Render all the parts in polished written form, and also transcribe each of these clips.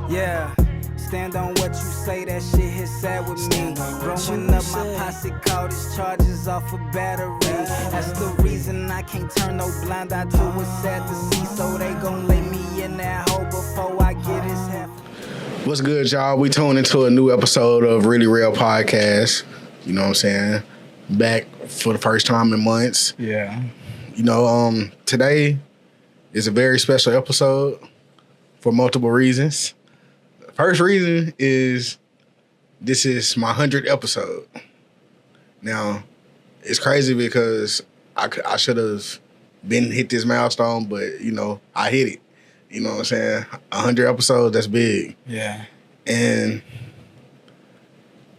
Yeah. Stand on what you say, that shit hit sad with me. Growing up, my posse called his charges off a battery. That's the reason I can't turn no blind eye to what's sad to see. So they gon' lay me in that hole before I get his half. What's good, y'all? We tuned into a new episode of Really Rell Podcast. You know what I'm saying? Back for the first time in months. Yeah. You know, today is a very special episode for multiple reasons. First reason is this is my 100th episode. Now, it's crazy because I should have been hit this milestone, but, you know, I hit it. You know what I'm saying? 100 episodes, that's big. Yeah. And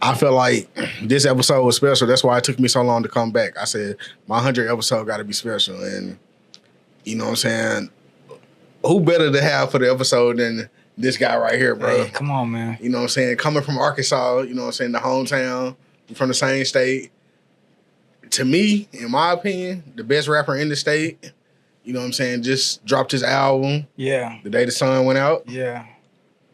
I felt like this episode was special. That's why it took me so long to come back. I said, my 100th episode got to be special. And, you know what I'm saying? Who better to have for the episode than this guy right here, bro? Hey, come on, man. You know what I'm saying? Coming from Arkansas, you know what I'm saying, the hometown, from the same state. To me, in my opinion, the best rapper in the state. You know what I'm saying? Just dropped his album. Yeah. The day the sun went out. Yeah.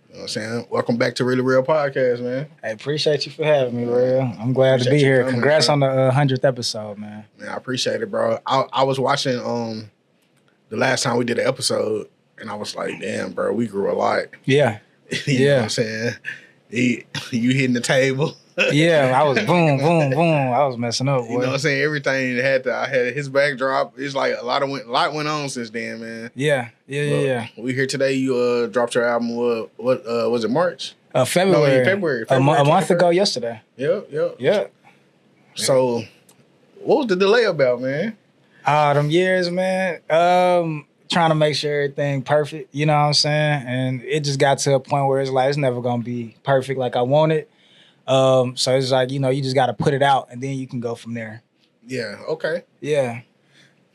You know what I'm saying? Welcome back to Really Rell Podcast, man. I appreciate you for having me, Real. I'm glad to be here. Coming, Congrats bro. on the 100th episode, man. Man, I appreciate it, bro. I was watching the last time we did an episode, and I was like, damn, bro, we grew a lot. Yeah. You know what I'm saying? You hitting the table. Yeah, I was boom, boom, boom. I was messing up, boy. You know what I'm saying? Everything I had his backdrop. It's like a lot went on since then, man. Yeah. We here today. You dropped your album. What was it? March? February. No, February. A month ago yesterday. Yep. Yeah. So, what was the delay about, man? Them years, man. Trying to make sure everything perfect. You know what I'm saying? And it just got to a point where it's like it's never gonna be perfect like I want it. So it's like, you know, you just got to put it out and then you can go from there. Yeah. Okay. Yeah.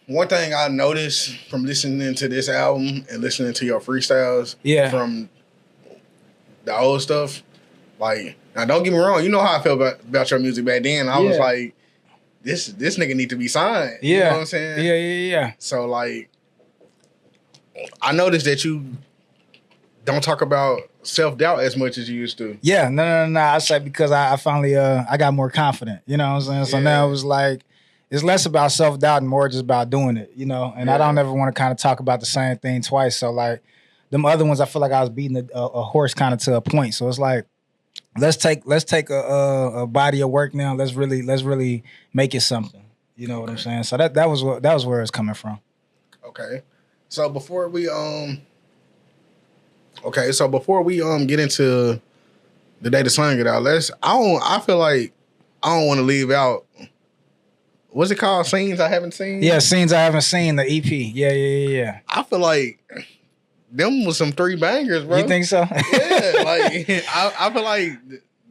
One thing I noticed from listening to this album and listening to your freestyles from the old stuff, like, now don't get me wrong, you know how I felt about your music back then. I was like, this nigga need to be signed. Yeah. You know what I'm saying? Yeah. So, like, I noticed that you don't talk about self-doubt as much as you used to. Yeah, no. I say because I finally I got more confident. You know what I'm saying? So now it was like it's less about self-doubt and more just about doing it, you know? And I don't ever want to kind of talk about the same thing twice. So like them other ones, I feel like I was beating a horse kind of to a point. So it's like let's take a body of work now. Let's really make it something. You know what I'm saying? So that was where it's coming from. Okay. So before we get into the day the sun get out, I feel like I don't want to leave out. What's it called? Scenes I haven't seen? Yeah, Scenes I Haven't Seen, the EP. Yeah. I feel like them was some 3 bangers, bro. You think so? Yeah, like I feel like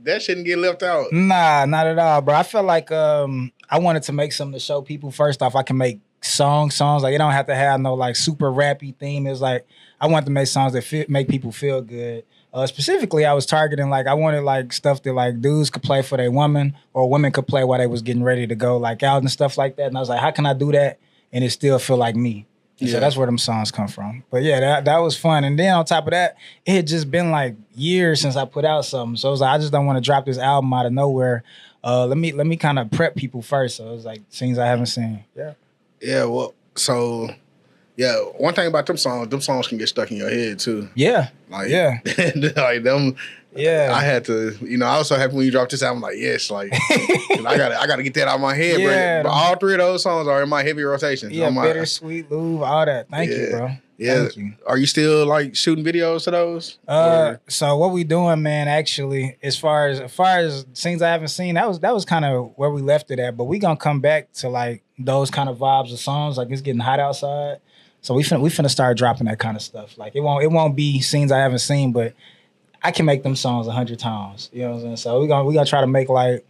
that shouldn't get left out. Nah, not at all, bro. I feel like I wanted to make something to show people. First off, I can make songs. Like it don't have to have no like super rappy theme. It's like I wanted to make songs that make people feel good. Specifically, I was targeting like I wanted like stuff that like dudes could play for their woman or women could play while they was getting ready to go like out and stuff like that. And I was like, how can I do that and it still feel like me? And so that's where them songs come from. But yeah, that was fun. And then on top of that, it had just been like years since I put out something. So it was like I just don't want to drop this album out of nowhere. Let me kind of prep people first. So it was like Scenes I Haven't Seen. Yeah. Yeah, well, so one thing about them songs can get stuck in your head too. Yeah. Like, like them. Yeah. I had to, you know, I was so happy when you dropped this album, like, yes, like, 'cause I gotta get that out of my head, Yeah. bro. But all 3 of those songs are in my heavy rotation. Yeah, Bittersweet, Lube, all that. Thank you, bro. Yeah. Thank you. Are you still like shooting videos to those? So what we doing, man, actually, as far as Scenes I Haven't Seen, that was kind of where we left it at. But we gonna come back to like those kind of vibes of songs. Like it's getting hot outside. So we finna start dropping that kind of stuff. Like it won't be Scenes I Haven't Seen, but I can make them songs 100 times. You know what I'm saying? So we gonna try to make like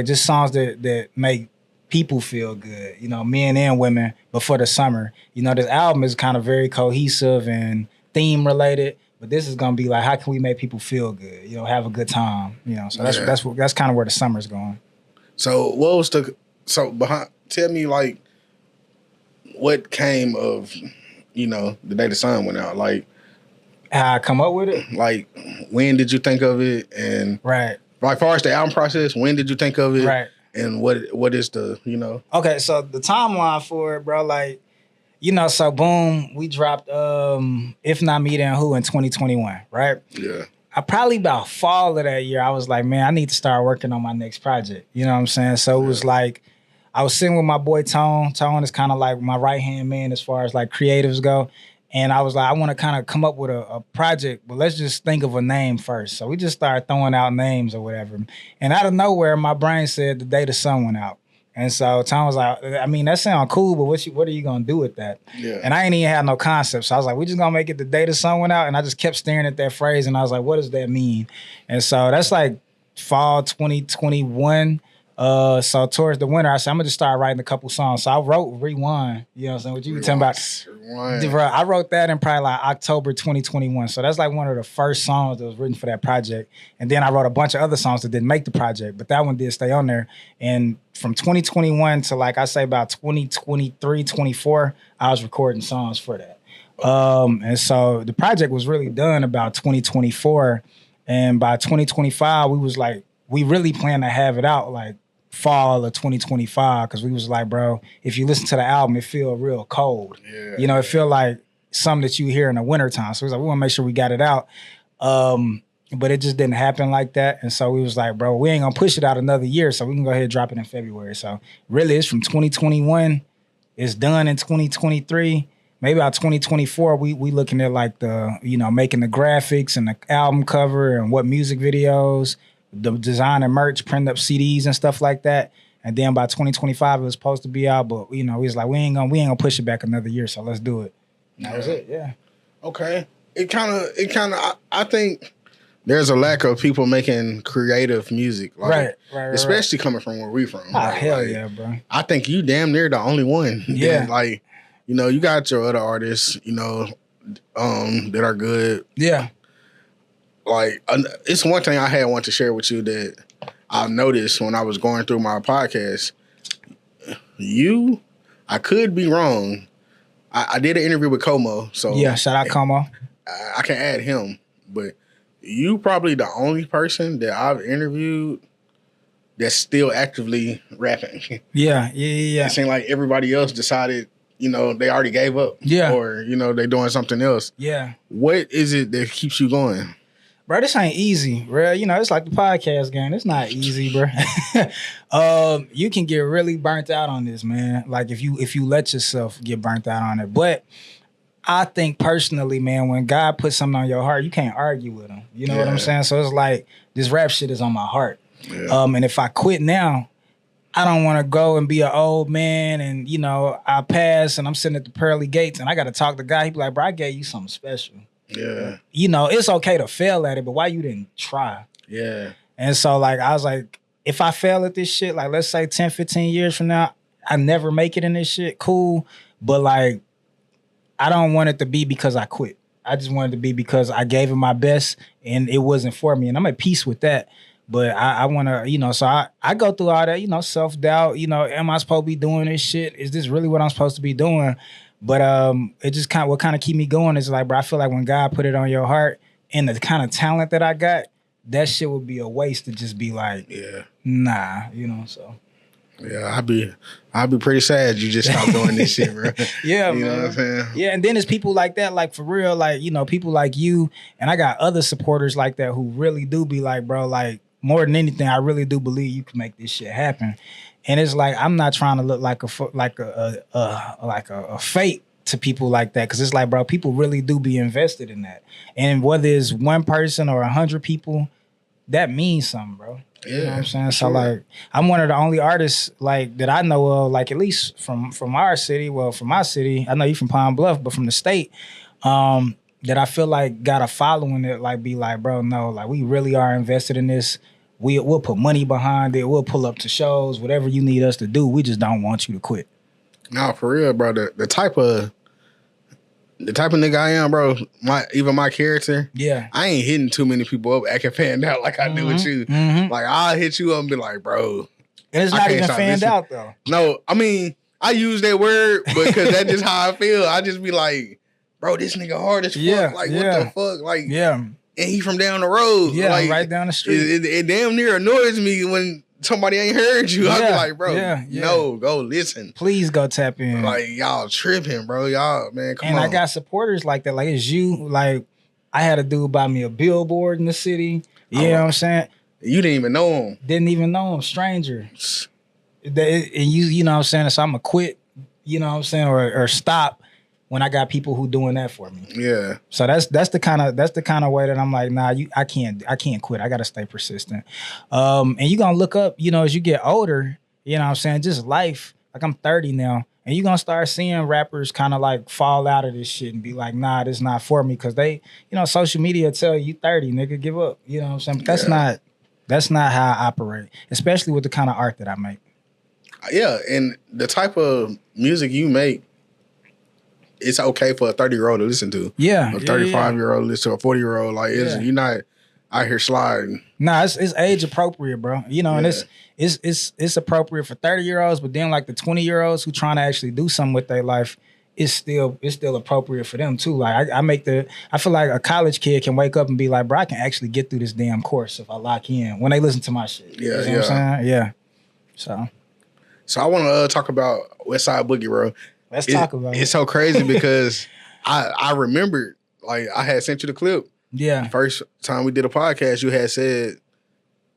just songs that make people feel good, you know, men and women, but for the summer. You know, this album is kind of very cohesive and theme related, but this is gonna be like, how can we make people feel good? You know, have a good time. You know, so that's kind of where the summer's going. So tell me like what came of, you know, the day the sun went out. Like How I come up with it? Like, when did you think of it? And Right. like, far as the album process, when did you think of it? Right. And what is the, you know? Okay, so the timeline for it, bro, like, you know, so boom, we dropped If Not Me Then Who in 2021, right? Yeah. I probably about fall of that year, I was like, man, I need to start working on my next project. You know what I'm saying? So it was like, I was sitting with my boy Tone. Tone is kind of like my right-hand man as far as like creatives go. And I was like, I want to kind of come up with a project, but let's just think of a name first. So we just started throwing out names or whatever. And out of nowhere, my brain said The Day the Sun Went Out. And so Tom was like, I mean, that sounds cool, but what are you going to do with that? Yeah. And I ain't even had no concept. So I was like, we just going to make it The Day the Sun Went Out. And I just kept staring at that phrase. And I was like, what does that mean? And so that's like fall 2021. So towards the winter, I said, I'm going to just start writing a couple songs. So I wrote Rewind. You know what I'm saying? What you were talking about. Rewind. Bro, I wrote that in probably like October 2021. So that's like one of the first songs that was written for that project. And then I wrote a bunch of other songs that didn't make the project, but that one did stay on there. And from 2021 to like I say about 2023, 24, I was recording songs for that. And so the project was really done about 2024. And by 2025, we really planned to have it out like fall of 2025, because we was like, bro, if you listen to the album, it feel real cold. Yeah, you know, it feel like something that you hear in the wintertime. So we was like, we want to make sure we got it out. But it just didn't happen like that. And so we was like, bro, we ain't gonna push it out another year, so we can go ahead and drop it in February. So really it's from 2021, it's done in 2023. Maybe about 2024, we looking at like the, you know, making the graphics and the album cover and what music videos, the design and merch, print up CDs and stuff like that. And then by 2025, it was supposed to be out, but you know, we was like, we ain't gonna push it back another year, so let's do it. And that was it, yeah. Okay. It kind of, I think there's a lack of people making creative music, like, right, especially coming from where we from. Oh, right? hell like, yeah, bro. I think you damn near the only one. Yeah. That, like, you know, you got your other artists, you know, that are good. Yeah. Like, it's one thing I had want to share with you that I noticed when I was going through my podcast. I could be wrong. I did an interview with Como, so yeah, shout out Como. I can add him, but you probably the only person that I've interviewed that's still actively rapping. Yeah. It seemed like everybody else decided, you know, they already gave up. Yeah. Or, you know, they doing something else. Yeah. What is it that keeps you going? Bro, this ain't easy, bro. You know, it's like the podcast game. It's not easy, bro. You can get really burnt out on this, man. Like if you let yourself get burnt out on it. But I think personally, man, when God puts something on your heart, you can't argue with him. You know what I'm saying? So it's like this rap shit is on my heart. Yeah. And if I quit now, I don't want to go and be an old man and, you know, I pass and I'm sitting at the pearly gates and I got to talk to the guy. He be like, bro, I gave you something special. Yeah. You know, it's okay to fail at it, but why you didn't try? Yeah. And so, like, I was like, if I fail at this shit, like, let's say 10, 15 years from now, I never make it in this shit, cool. But, like, I don't want it to be because I quit. I just want it to be because I gave it my best and it wasn't for me. And I'm at peace with that. But I want to, you know, so I go through all that, you know, self-doubt, you know, am I supposed to be doing this shit? Is this really what I'm supposed to be doing? But it just what kind of keep me going is like, bro, I feel like when God put it on your heart and the kind of talent that I got, that shit would be a waste to just be like, nah, you know, so. Yeah, I'd be pretty sad you just stopped doing this shit, bro. Yeah, you man. know what I'm saying? Yeah, and then there's people like that, like for real, like, you know, people like you, and I got other supporters like that who really do be like, bro, like, more than anything, I really do believe you can make this shit happen. And it's like, I'm not trying to look like a fake to people like that. Cause it's like, bro, people really do be invested in that. And whether it's one person or 100 people, that means something, bro. Yeah, you know what I'm saying? sure. So like, I'm one of the only artists like that I know of, like at least from our city, well, from my city, I know you from Pine Bluff, but from the state, that I feel like got a following that like be like, bro, no, like we really are invested in this. We'll put money behind it. We'll pull up to shows, whatever you need us to do. We just don't want you to quit. No, for real, bro. The type of nigga I am, bro. My character. Yeah. I ain't hitting too many people up acting fanned out like I do with you. Mm-hmm. Like I'll hit you up and be like, bro. And it's not even fanned out though. No, I mean I use that word because that's just how I feel. I just be like, bro, this nigga hard as fuck. Yeah, Like, yeah. what the fuck? Like, Yeah. and he from down the road. Yeah, like, right down the street. It damn near annoys me when somebody ain't heard you. I be Yeah, like, bro, no, go listen. Please go tap in. Like, y'all tripping, bro. Y'all, man, come on. And I got supporters like that. Like, it's you. Like, I had a dude buy me a billboard in the city. You know what I'm saying? You didn't even know him. Didn't even know him. Stranger. And you know what I'm saying? So I'm going to quit, you know what I'm saying? Or stop when I got people who doing that for me. Yeah. So that's the kind of way that I'm like, nah, I can't quit. I gotta stay persistent. And you're gonna look up, you know, as you get older, you know what I'm saying, just life. Like, I'm 30 now, and you're gonna start seeing rappers kind of like fall out of this shit and be like, nah, this not for me. Cause they, you know, social media tell you 30, nigga, give up. You know what I'm saying? But that's not how I operate, especially with the kind of art that I make. Yeah, and the type of music you make, it's okay for a 30-year-old to listen to. Yeah. A 35-year-old to listen to a 40-year-old. Like, you're not out here sliding. Nah, it's age appropriate, bro. You know, and it's appropriate for 30-year-olds, but then like the 20-year-olds who trying to actually do something with their life, it's still appropriate for them too. Like, I feel like a college kid can wake up and be like, bro, I can actually get through this damn course if I lock in when they listen to my shit. Yeah, you know what I'm saying? Yeah. So I want to talk about Westside Boogie, bro. Let's talk about it. It's so crazy because I remembered, like, I had sent you the clip. Yeah. First time we did a podcast, you had said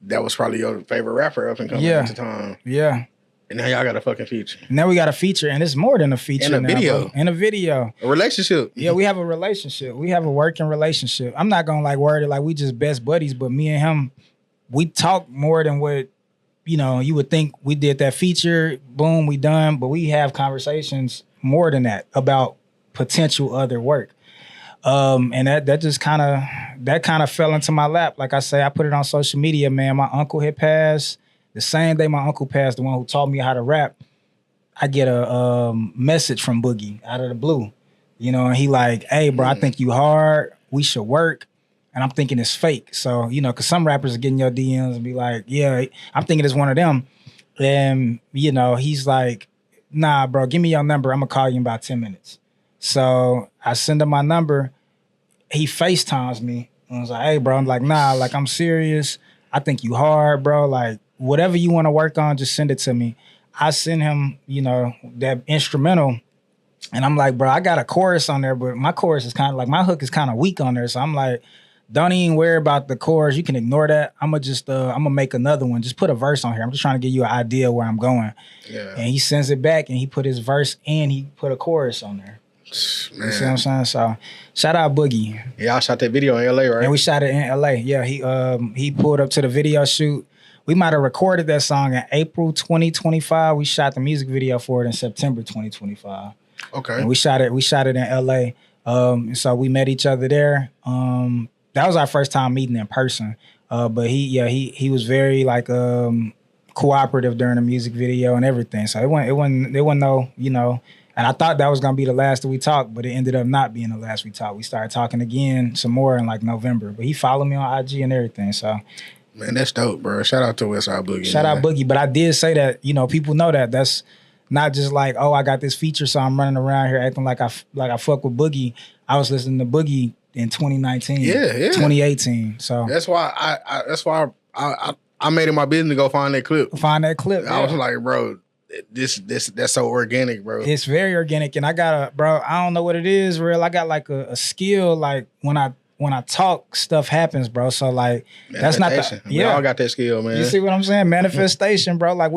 that was probably your favorite rapper up and coming at the time. Yeah. And now y'all got a fucking feature. Now we got a feature, and it's more than a feature. And a video. And a video. A relationship. Yeah, we have a relationship. We have a working relationship. I'm not gonna like word it like we just best buddies, but me and him, we talk more than what, you know, you would think. We did that feature, boom, we done, but we have conversations more than that about potential other work. And that just kind of fell into my lap. Like I say, I put it on social media, man. My uncle had passed. The same day my uncle passed, the one who taught me how to rap, I get a message from Boogie out of the blue. You know, and he like, hey, bro, I think you hard. We should work. And I'm thinking it's fake. So, you know, because some rappers are getting your DMs and be like, yeah, I'm thinking it's one of them. And, you know, he's like, nah, bro, give me your number. I'm going to call you in about 10 minutes. So I send him my number. He FaceTimes me. And I was like, hey, bro. I'm like, nah, like, I'm serious. I think you hard, bro. Like, whatever you want to work on, just send it to me. I send him, you know, that instrumental. And I'm like, bro, I got a chorus on there, but my chorus is kind of like, my hook is kind of weak on there. So I'm like, don't even worry about the chorus. You can ignore that. I'm gonna make another one. Just put a verse on here. I'm just trying to give you an idea where I'm going. Yeah. And he sends it back, and he put his verse and he put a chorus on there. Man. You see what I'm saying? So shout out Boogie. Yeah, I shot that video in LA, right? And we shot it in LA. Yeah, he pulled up to the video shoot. We might have recorded that song in April 2025. We shot the music video for it in September 2025. Okay. And we shot it in LA. So we met each other there. That was our first time meeting in person. But he was very like cooperative during the music video and everything. So it wasn't no, you know, and I thought that was gonna be the last that we talked, but it ended up not being the last we talked. We started talking again some more in like November. But he followed me on IG and everything. So man, that's dope, bro. Shout out to Westside Boogie. Shout out Boogie. But I did say that, you know, people know that that's not just like, oh, I got this feature, so I'm running around here acting like I fuck with Boogie. I was listening to Boogie in 2019, 2018. So that's why I made it my business to go find that clip. I was like, bro, that's so organic, bro. It's very organic, and I don't know what it is, real. I got like a skill, like when I talk, stuff happens, bro. So like that's not we all got that skill, man. You see what I'm saying? Manifestation, bro. Like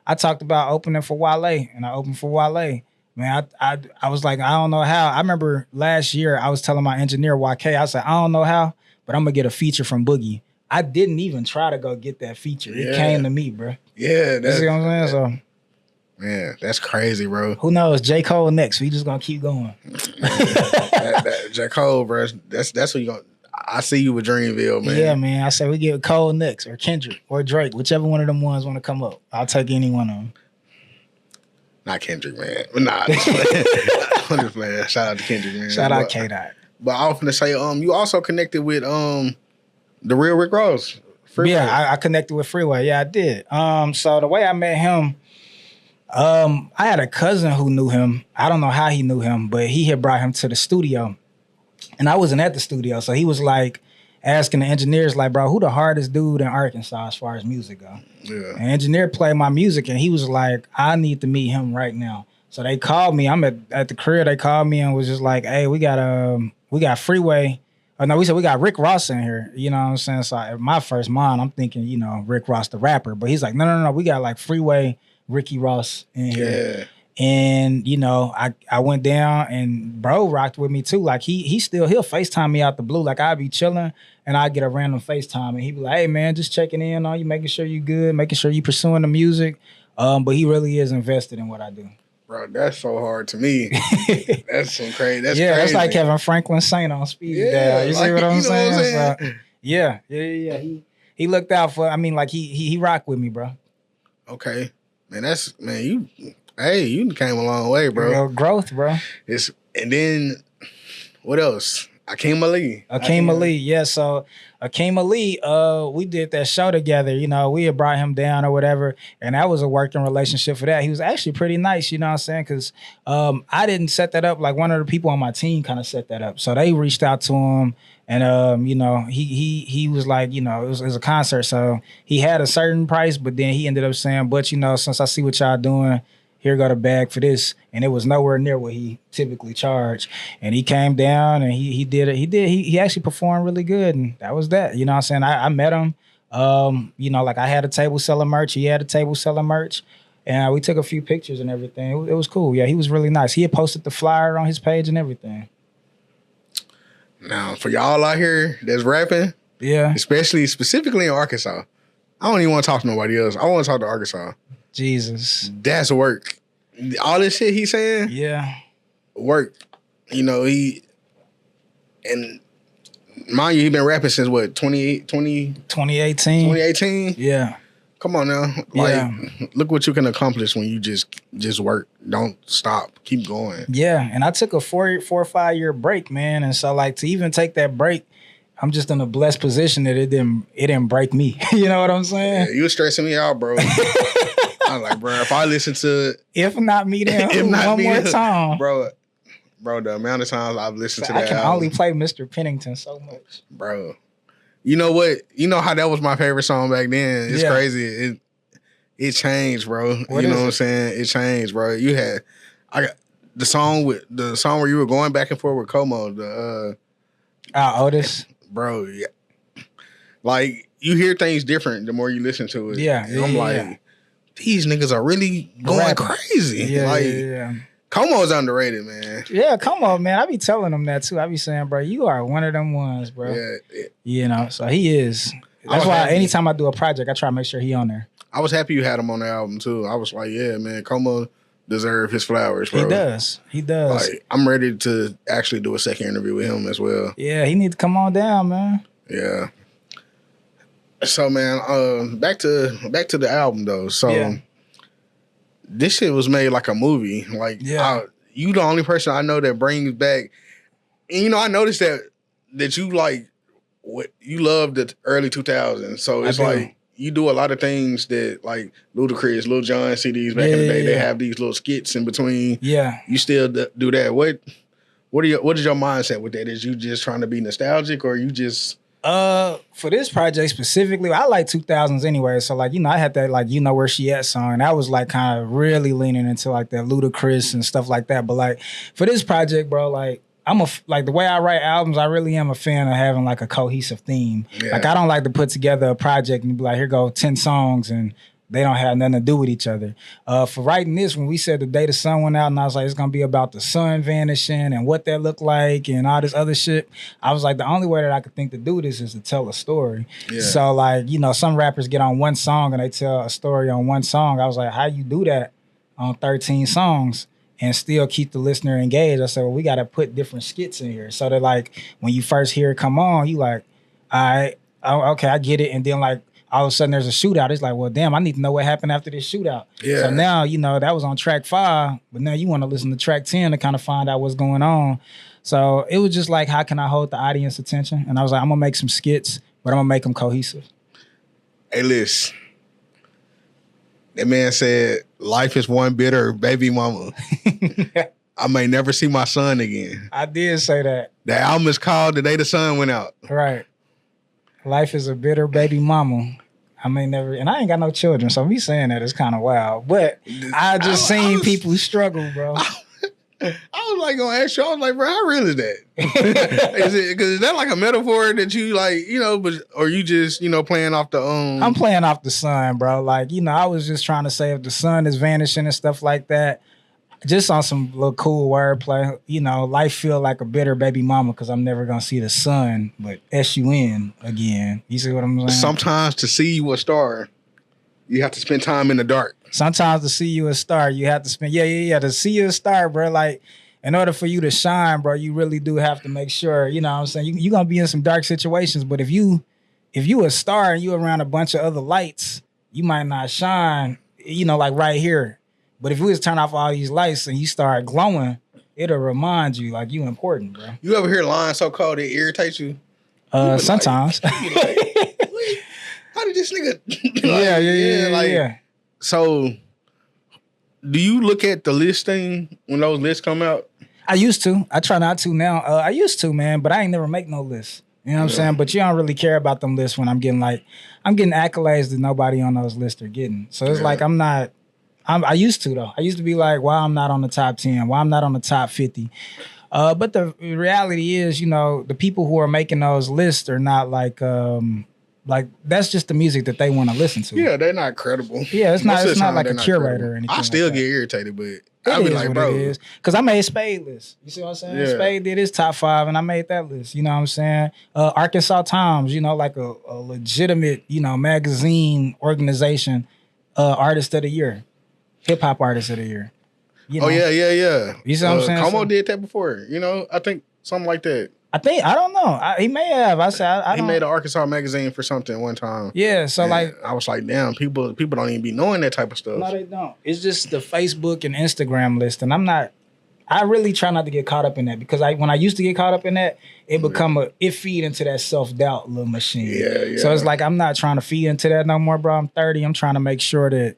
I talked about opening for Wale, and I opened for Wale. Man, I was like, I don't know how. I remember last year I was telling my engineer YK, I said, I don't know how, but I'm gonna get a feature from Boogie. I didn't even try to go get that feature. It came to me, bro. Yeah, that's what I'm saying. So, man, that's crazy, bro. Who knows? J. Cole next. We just gonna keep going. J. Cole, bro. That's what you gonna. I see you with Dreamville, man. Yeah, man. I say we get Cole next, or Kendrick, or Drake, whichever one of them ones want to come up. I'll take any one of them. Not Kendrick, man. But nah, I'm just playing. Shout out to Kendrick, man. Shout out K-Dot. But I was gonna say, you also connected with the real Rick Ross. Freeway. Yeah, I connected with Freeway. Yeah, I did. So the way I met him, I had a cousin who knew him. I don't know how he knew him, but he had brought him to the studio. And I wasn't at the studio, so he was like asking the engineers, like, bro, who the hardest dude in Arkansas as far as music go? Yeah. And engineer played my music, and he was like, I need to meet him right now. So they called me. I'm at the crib. They called me and was just like, hey, we got Freeway. Oh, no, we said we got Rick Ross in here. You know what I'm saying? So in my first mind, I'm thinking, you know, Rick Ross the rapper. But he's like, no, we got like Freeway, Ricky Ross in here. Yeah. And, you know, I went down and bro rocked with me too. Like he'll FaceTime me out the blue. Like I'd be chilling and I'd get a random FaceTime and he'd be like, hey man, just checking in on you, making sure you good, making sure you pursuing the music. But he really is invested in what I do. Bro, that's so hard to me. That's so crazy. That's crazy. That's like Kevin Franklin Saint on speed dial. You see what I'm saying? So, yeah. He looked out for. I mean, like he rocked with me, bro. Okay, man. You came a long way, bro. Real growth, bro. And then what else? Akeem Ali. Yeah. So Akeem Ali, we did that show together. You know, we had brought him down or whatever, and that was a working relationship for that. He was actually pretty nice, you know what I'm saying? Because I didn't set that up. Like one of the people on my team kind of set that up. So they reached out to him, and you know, he was like, you know, it was a concert, so he had a certain price, but then he ended up saying, but you know, since I see what y'all doing, here go the bag for this. And it was nowhere near what he typically charged. And he came down and he did it. He actually performed really good. And that was that. You know what I'm saying? I met him. You know, like I had a table selling merch. He had a table selling merch. And we took a few pictures and everything. It was cool. Yeah, he was really nice. He had posted the flyer on his page and everything. Now, for y'all out here that's rapping, yeah, specifically in Arkansas, I don't even want to talk to nobody else. I want to talk to Arkansas. Jesus. That's work. All this shit he's saying, yeah, work. You know, and mind you, he been rapping since what, 2018? 2018? Yeah. Come on now. Like, look what you can accomplish when you just work. Don't stop. Keep going. Yeah, and I took a 4 or 5 year break, man. And so like to even take that break, I'm just in a blessed position that it didn't break me. You know what I'm saying? Yeah, you were stressing me out, bro. I'm like, bro, if I listen to If Not Me, then one more time. Bro, the amount of times I've listened to that I can only play Mr. Pennington so much. Bro. You know what? You know how that was my favorite song back then? It's crazy. It changed, bro. What I'm saying? It changed, bro. I got the song where you were going back and forth with Como, Otis. Bro, yeah. Like, you hear things different the more you listen to it. Yeah. And I'm like, these niggas are really going crazy. Yeah. Como's underrated, man. Yeah, Como, man. I be telling him that too. I be saying, bro, you are one of them ones, bro. Yeah. You know, so he is. That's why anytime I do a project, I try to make sure he on there. I was happy you had him on the album too. I was like, yeah, man, Como deserve his flowers, bro. He does. Like, I'm ready to actually do a second interview with him as well. Yeah, he need to come on down, man. Yeah. So, man, back to the album though. So, this shit was made like a movie. Like, you the only person I know that brings back. And you know, I noticed that you like you love the early 2000s. So it's like you do a lot of things that like Ludacris, Lil Jon CDs back in the day. They have these little skits in between. Yeah, you still do that. What is your mindset with that? Is you just trying to be nostalgic, or you just for this project specifically, I like 2000s anyway. So like, you know, I had that like, you know where she at song, and that was like kind of really leaning into like that Ludacris and stuff like that. But like for this project, bro, like like the way I write albums, I really am a fan of having like a cohesive theme. Yeah. Like I don't like to put together a project and be like, here go 10 songs and they don't have nothing to do with each other. For writing this, when we said the day the sun went out and I was like, it's going to be about the sun vanishing and what that looked like and all this other shit, I was like, the only way that I could think to do this is to tell a story. Yeah. So like, you know, some rappers get on one song and they tell a story on one song. I was like, how you do that on 13 songs and still keep the listener engaged? I said, well, we got to put different skits in here so that like when you first hear it come on, you like, all right, okay, I get it. And then like, all of a sudden there's a shootout. It's like, well, damn, I need to know what happened after this shootout. Yeah. So now, you know, that was on track 5, but now you want to listen to track 10 to kind of find out what's going on. So it was just like, how can I hold the audience attention? And I was like, I'm going to make some skits, but I'm going to make them cohesive. Hey, listen, That man said, "Life is one bitter baby mama. I may never see my son again." I did say that. The album is called "The Day the Sun Went Out." Right. Life is a bitter baby mama. I may never, and I ain't got no children, so me saying that is kind of wild. But I just seen people struggle, bro. I was like gonna ask you. I was like, bro, how real is that? Is that like a metaphor that you like, but or you just playing off the I'm playing off the sun, bro. Like I was just trying to say if the sun is vanishing and stuff like that, just on some little cool wordplay. Life feel like a bitter baby mama because I'm never gonna see the sun, but SUN again. You see what I'm saying? Sometimes to see you a star, you have to spend time in the dark. Sometimes to see you a star, you have to spend to see you a star, bro. Like in order for you to shine, bro, you really do have to make sure. You know what I'm saying? You're gonna be in some dark situations, but if you a star and you around a bunch of other lights, you might not shine. Like right here. But if we just turn off all these lights and you start glowing, it'll remind you like you important, bro. You ever hear lines so cold it irritates you? Sometimes. How did this nigga? Yeah. So, do you look at the listing when those lists come out? I used to. I try not to now. I used to, man, but I ain't never make no lists. You know what I'm saying? But you don't really care about them lists when I'm getting accolades that nobody on those lists are getting. So it's like I used to though. I used to be like, why I'm not on the top 10? Why I'm not on the top 50? But the reality is, the people who are making those lists are not like that's just the music that they want to listen to. Yeah, they're not credible. Yeah, it's not like a curator or anything. I still like get irritated, but I be like, bro, because I made Spade list. You see what I'm saying? Yeah. Spade did his top 5, and I made that list. You know what I'm saying? Arkansas Times, like a legitimate, magazine organization, artist of the year, hip hop artist of the year. Oh yeah. You see what I'm saying? Como did that before. I think something like that. I don't know. He may have. He made an Arkansas magazine for something one time. Yeah, so I was like, damn, people don't even be knowing that type of stuff. No, they don't. It's just the Facebook and Instagram list, and I really try not to get caught up in that because when I used to get caught up in that, it feed into that self-doubt little machine. Yeah. So it's like I'm not trying to feed into that no more, bro. I'm 30. I'm trying to make sure that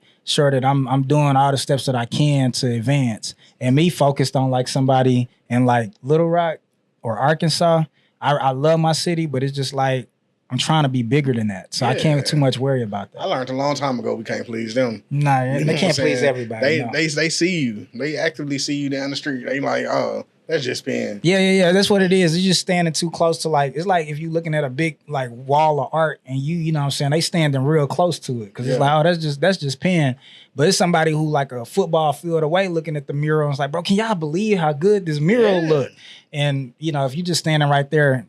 I'm doing all the steps that I can to advance. And me focused on like somebody in like Little Rock or Arkansas. I love my city, but it's just like I'm trying to be bigger than that. So I can't too much worry about that. I learned a long time ago we can't please them. Nah, they can't please everybody. They see you. They actively see you down the street. They like, oh, that's just being. Yeah. That's what it is. It's just standing too close to it's like if you looking at a big like wall of art and you know what I'm saying, they standing real close to it. Because it's like, oh, that's just pen. But it's somebody who like a football field away looking at the mural and it's like, bro, can y'all believe how good this mural look? And if you just standing right there,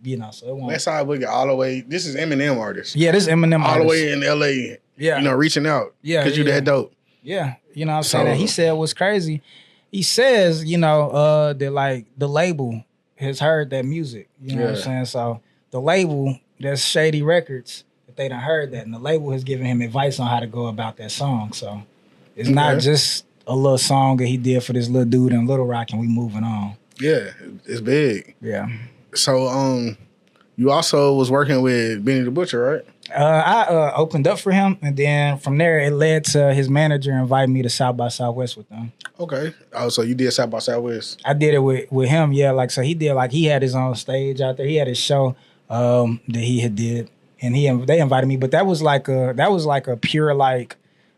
so it won't. Westside Boogie all the way. This is Eminem artist. Yeah, this is Eminem all artist. the way in LA. Yeah. Reaching out. Yeah. Because you that dope. Yeah. You know what I'm saying? And he said what's crazy. He says, that like the label has heard that music. You know what I'm saying? So the label, that's Shady Records, that they done heard that. And the label has given him advice on how to go about that song. So it's not just a little song that he did for this little dude in Little Rock and we moving on. Yeah, it's big. Yeah. So you also was working with Benny the Butcher, right? I opened up for him, and then from there it led to his manager inviting me to South by Southwest with them. Okay. Oh, so you did South by Southwest? I did it with him, yeah. Like so, he had his own stage out there. He had his show that he had did, and they invited me. But that was like a pure like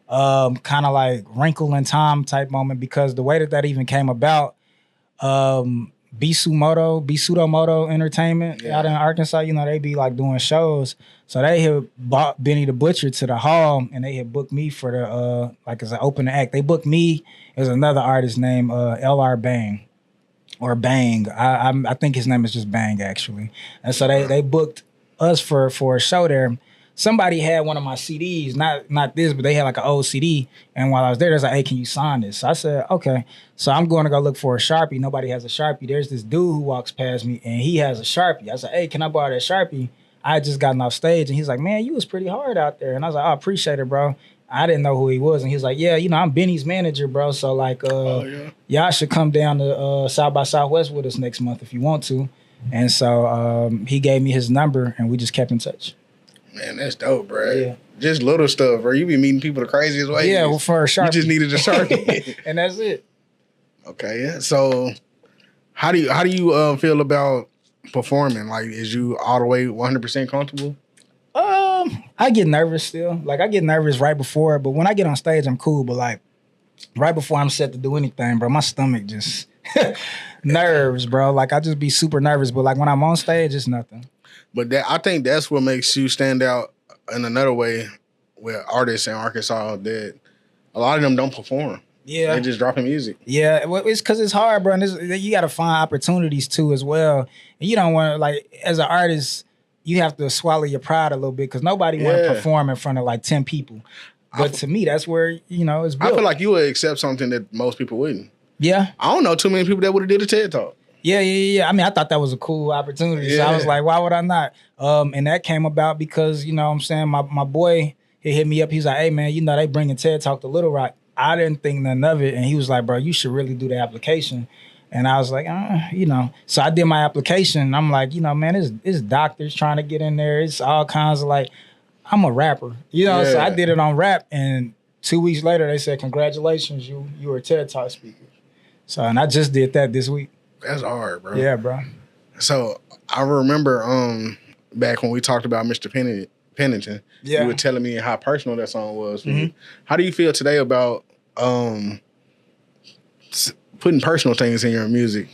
kind of like Wrinkle in Time type moment because the way that even came about. Bisutomoto Entertainment out in Arkansas, they be like doing shows. So they had bought Benny the Butcher to the hall and they had booked me for the like as an opening act. They booked me as another artist named LR Bang or Bang. I think his name is just Bang actually. And so they booked us for a show there. Somebody had one of my CDs, not this, but they had like an old CD. And while I was there, they was like, hey, can you sign this? So I said, okay. So I'm going to go look for a Sharpie. Nobody has a Sharpie. There's this dude who walks past me and he has a Sharpie. I said, hey, can I borrow that Sharpie? I had just gotten off stage and he's like, man, you was pretty hard out there. And I was like, I appreciate it, bro. I didn't know who he was. And he was like, yeah, I'm Benny's manager, bro. So like, y'all should come down to South by Southwest with us next month if you want to. And so he gave me his number and we just kept in touch. Man, that's dope, bro. Yeah. Just little stuff, bro. You be meeting people the craziest ways. Yeah, well, for a Sharpie. You just needed a Sharpie. And that's it. Okay, yeah. So how do you feel about performing? Like, is you all the way 100% comfortable? I get nervous still. Like, I get nervous right before, but when I get on stage, I'm cool. But like, right before I'm set to do anything, bro, my stomach just nerves, bro. Like, I just be super nervous. But like, when I'm on stage, it's nothing. But I think that's what makes you stand out in another way with artists in Arkansas, that a lot of them don't perform. Yeah. They just dropping music. Yeah, well, it's because it's hard, bro. And you got to find opportunities too as well. And you don't want to, like, as an artist, you have to swallow your pride a little bit because nobody want to perform in front of like 10 people. But to me, that's where, it's built. I feel like you would accept something that most people wouldn't. Yeah. I don't know too many people that would have did a TED Talk. Yeah. I mean, I thought that was a cool opportunity. Yeah. So I was like, why would I not? And that came about because, you know what I'm saying, my boy, he hit me up. He's like, hey, man, they bringing TED Talk to Little Rock. I didn't think nothing of it. And he was like, bro, you should really do the application. And I was like, So I did my application. And I'm like, man, it's doctors trying to get in there. It's all kinds of like, I'm a rapper. So I did it on rap. And 2 weeks later, they said, congratulations, you were a TED Talk speaker. So, and I just did that this week. That's hard, bro. Yeah, bro. So I remember back when we talked about Mr. Pennington, you were telling me how personal that song was. Mm-hmm. How do you feel today about putting personal things in your music?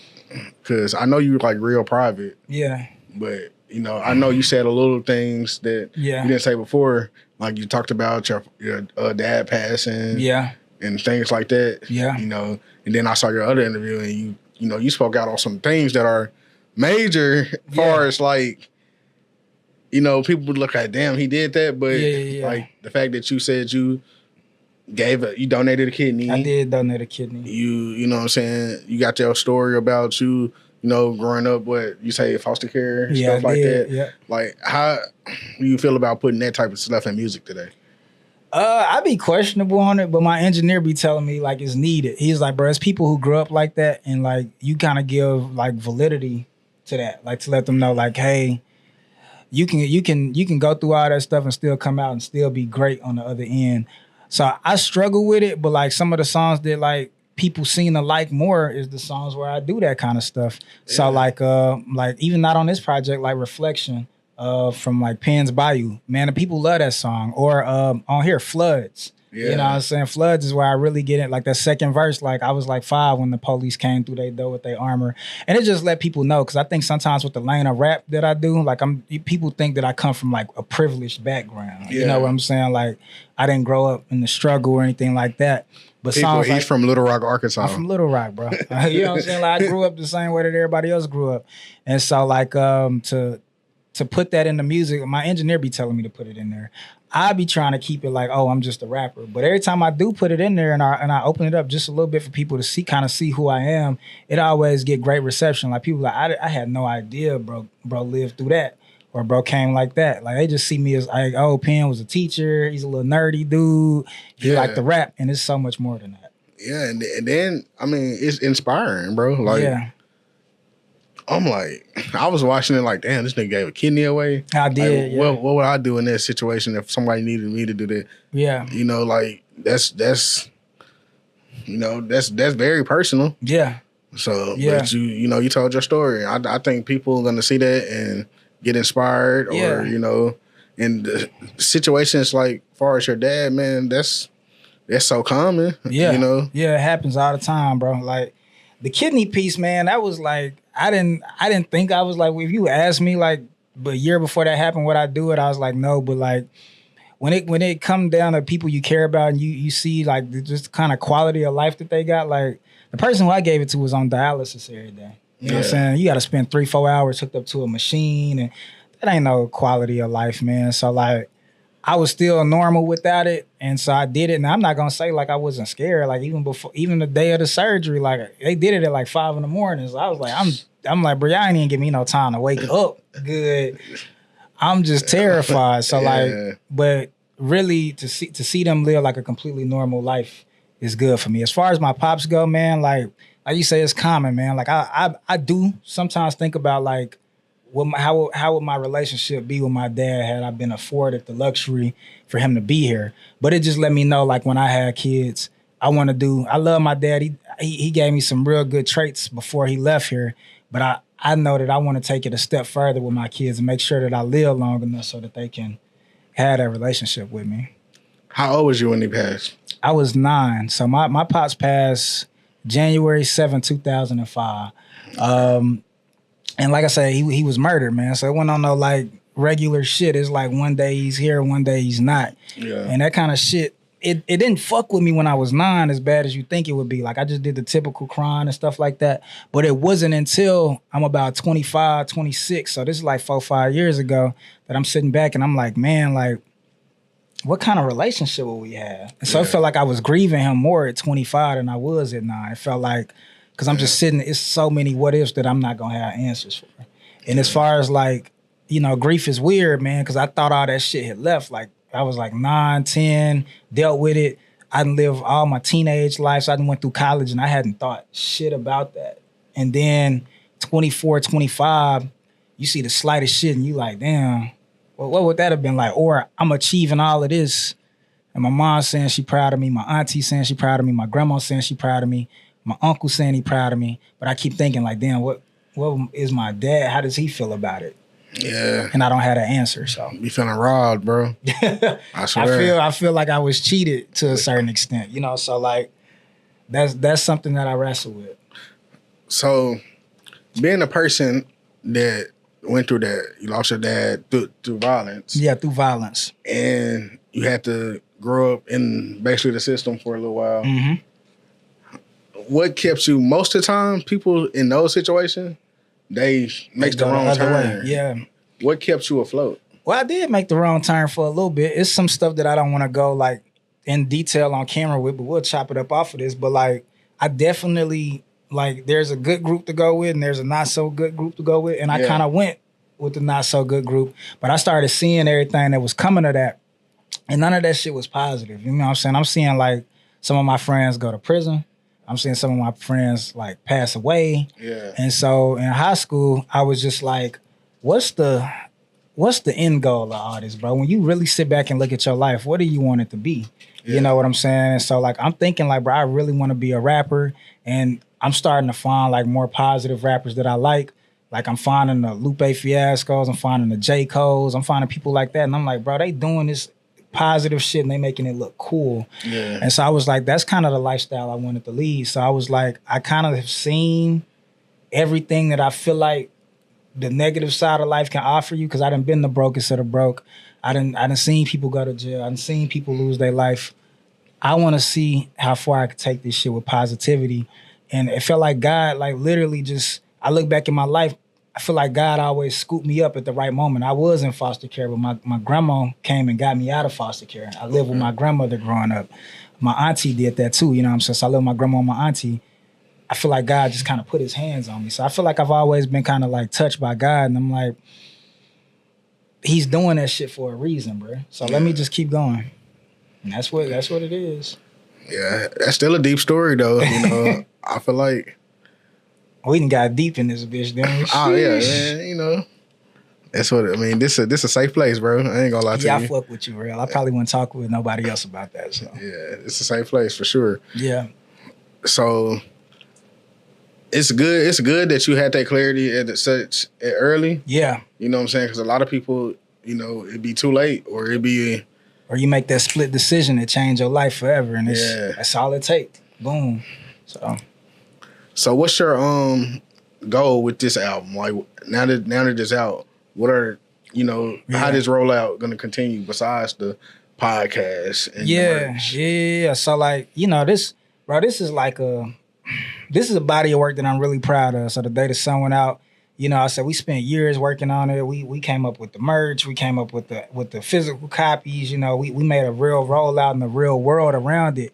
Because I know you like real private. Yeah. But, I know you said a little things that you didn't say before. Like you talked about your dad passing. Yeah. And things like that. Yeah. And then I saw your other interview and you spoke out on some things that are major as far as like, people would look like, damn, he did that. But like the fact that you said you donated a kidney. I did donate a kidney. You know what I'm saying? You got your story about you, growing up, what you say, foster care, stuff like that. Yeah. Like, how do you feel about putting that type of stuff in music today? I be questionable on it, but my engineer be telling me like it's needed. He's like, bro, it's people who grew up like that, and like you kind of give like validity to that, like to let them know like, hey, you can go through all that stuff and still come out and still be great on the other end. So I struggle with it, but like some of the songs that like people seem to like more is the songs where I do that kind of stuff. Yeah. So like even not on this project, like Reflection. From like Penn's Bayou, man, the people love that song. Or on here, Floods. Yeah. You know what I'm saying? Floods is where I really get it. Like that second verse, like I was like 5 when the police came through their door with their armor. And it just let people know, because I think sometimes with the lane of rap that I do, like people think that I come from like a privileged background. Yeah. You know what I'm saying? Like I didn't grow up in the struggle or anything like that. But he's from Little Rock, Arkansas. I'm from Little Rock, bro. You know what I'm saying? Like I grew up the same way that everybody else grew up. And so like to put that in the music, my engineer be telling me to put it in there. I be trying to keep it like, oh, I'm just a rapper. But every time I do put it in there and I open it up just a little bit for people to see who I am, it always get great reception. Like people like, I had no idea, bro lived through that, or bro came like that. Like they just see me as like, oh, Penn was a teacher. He's a little nerdy dude. He liked the rap, and it's so much more than that. Yeah, and then I mean, it's inspiring, bro. Like. Yeah. I'm like, I was watching it like, damn, this nigga gave a kidney away. I did. Like, what would I do in that situation if somebody needed me to do that? Yeah. Like that's very personal. Yeah. So, but you told your story. I think people are gonna see that and get inspired, or and the situations like far as your dad, man, that's so common. Yeah. Yeah, it happens all the time, bro. Like the kidney piece, man, that was like. I didn't think I was like, if you asked me like a year before that happened, would I do it? I was like, no. But like when it come down to people you care about and you see like just kind of quality of life that they got, like the person who I gave it to was on dialysis every day. You know what I'm saying? You got to spend 3-4 hours hooked up to a machine, and that ain't no quality of life, man. So like I was still normal without it, and so I did it. And I'm not gonna say like I wasn't scared. Like even the day of the surgery, like they did it at like 5 a.m. So I was like, I'm like, bro, y'all ain't even give me no time to wake up good. I'm just terrified. So like, but really to see them live like a completely normal life is good for me. As far as my pops go, man, like you say, it's common, man. Like I do sometimes think about like how would my relationship be with my dad had I been afforded the luxury for him to be here? But it just let me know, like, when I had kids, I love my dad. He gave me some real good traits before he left here, but I know that I want to take it a step further with my kids and make sure that I live long enough so that they can have that relationship with me. How old was you when he passed? I was 9. So my pops passed January 7, 2005. And like I said, he was murdered, man. So it went on no like regular shit. It's like one day he's here, one day he's not. Yeah. And that kind of shit, it didn't fuck with me when I was 9 as bad as you think it would be. Like, I just did the typical crying and stuff like that. But it wasn't until I'm about 25, 26, so this is like 4, 5 years ago, that I'm sitting back and I'm like, man, like, what kind of relationship will we have? And so it felt like I was grieving him more at 25 than I was at 9. It felt like, because I'm just sitting, it's so many what ifs that I'm not going to have answers for. And as far as like, you know, grief is weird, man, because I thought all that shit had left. Like, I was like 9, 10, dealt with it. I done lived all my teenage life, so I done went through college and I hadn't thought shit about that. And then 24, 25, you see the slightest shit and you like, damn, well, what would that have been like? Or I'm achieving all of this and my mom saying she proud of me, my auntie saying she proud of me, my grandma saying she proud of me, my uncle saying he proud of me. But I keep thinking like, damn, what is my dad? How does he feel about it? Yeah. And I don't have the answer, so. You feeling robbed, bro. I swear. I feel like I was cheated to a certain extent, you know, so like that's something that I wrestle with. So being a person that went through that, you lost your dad through violence. Yeah, through violence. And you had to grow up in basically the system for a little while. Mm-hmm. What kept you, most of the time, people in those situations, they make the wrong turn. Yeah. What kept you afloat? Well, I did make the wrong turn for a little bit. It's some stuff that I don't want to go like in detail on camera with, but we'll chop it up off of this. But like, I definitely, like, there's a good group to go with and there's a not so good group to go with. And I kind of went with the not so good group, but I started seeing everything that was coming to that. And none of that shit was positive. You know what I'm saying? I'm seeing like some of my friends go to prison. I'm seeing some of my friends like pass away. Yeah. And so in high school, I was just like, what's the end goal of all this, bro? When you really sit back and look at your life, what do you want it to be? Yeah. You know what I'm saying? And so like, I'm thinking like, bro, I really want to be a rapper. And I'm starting to find like more positive rappers that I like. Like, I'm finding the Lupe Fiascos, I'm finding the J. Coles, I'm finding people like that. And I'm like, bro, they doing this positive shit and they making it look cool. Yeah. And so I was like, that's kind of the lifestyle I wanted to lead. So I was like, I kind of have seen everything that I feel like the negative side of life can offer you, because I done been the brokest of the broke. I done seen people go to jail. I done seen people lose their life. I want to see how far I could take this shit with positivity. And it felt like God, like, literally just, I look back in my life, I feel like God always scooped me up at the right moment. I was in foster care, but my grandma came and got me out of foster care. I lived with my grandmother growing up. My auntie did that too, you know what I'm saying? So I lived with my grandma and my auntie. I feel like God just kind of put his hands on me. So I feel like I've always been kind of like touched by God. And I'm like, he's doing that shit for a reason, bro. So let me just keep going. And that's what it is. Yeah, that's still a deep story though. You know, I feel like we done got deep in this bitch, didn't we? Oh yeah, man. You know, that's what I mean. This a safe place, bro. I ain't gonna lie to you. Yeah, I fuck with you, real. I probably wouldn't talk with nobody else about that. So yeah, it's a safe place for sure. Yeah. So it's good. It's good that you had that clarity at early. Yeah. You know what I'm saying? Because a lot of people, you know, it'd be too late, or it'd be, or you make that split decision that change your life forever, and that's all it takes. Boom. So what's your goal with this album? Like now that it's out, what are, you know, how this rollout gonna continue besides the podcast and the merch? Yeah. So like, you know, this is like this is a body of work that I'm really proud of. So the day the sun went out, you know, I said we spent years working on it. We came up with the merch. We came up with the physical copies. You know, we made a real rollout in the real world around it.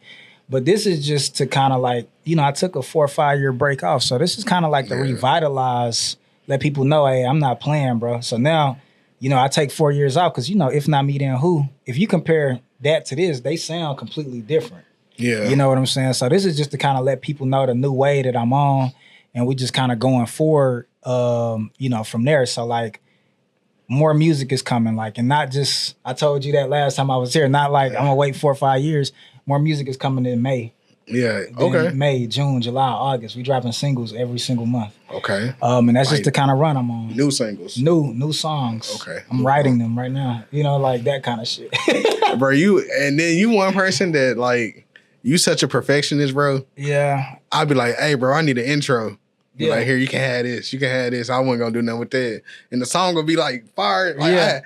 But this is just to kind of like, you know, I took a 4 or 5 year break off. So this is kind of like to revitalize, let people know, hey, I'm not playing, bro. So now, you know, I take 4 years off because, you know, if not me, then who? If you compare that to this, they sound completely different. Yeah. You know what I'm saying? So this is just to kind of let people know the new way that I'm on, and we just kind of going forward you know, from there. So like more music is coming, like, and not just, I told you that last time I was here, not like I'm gonna wait 4 or 5 years. More music is coming in May. Yeah. Then Okay. May, June, July, August. We dropping singles every single month. Okay. And that's Like, just the kind of run I'm on. New singles. New songs. Okay. I'm writing them right now. You know, like that kind of shit. Bro, you one person that like, you such a perfectionist, bro. Yeah. I'd be like, hey, bro, I need an intro. Be Yeah. like, here, you can have this. You can have this. I wasn't gonna do nothing with that. And the song will be like fire. Like, Yeah.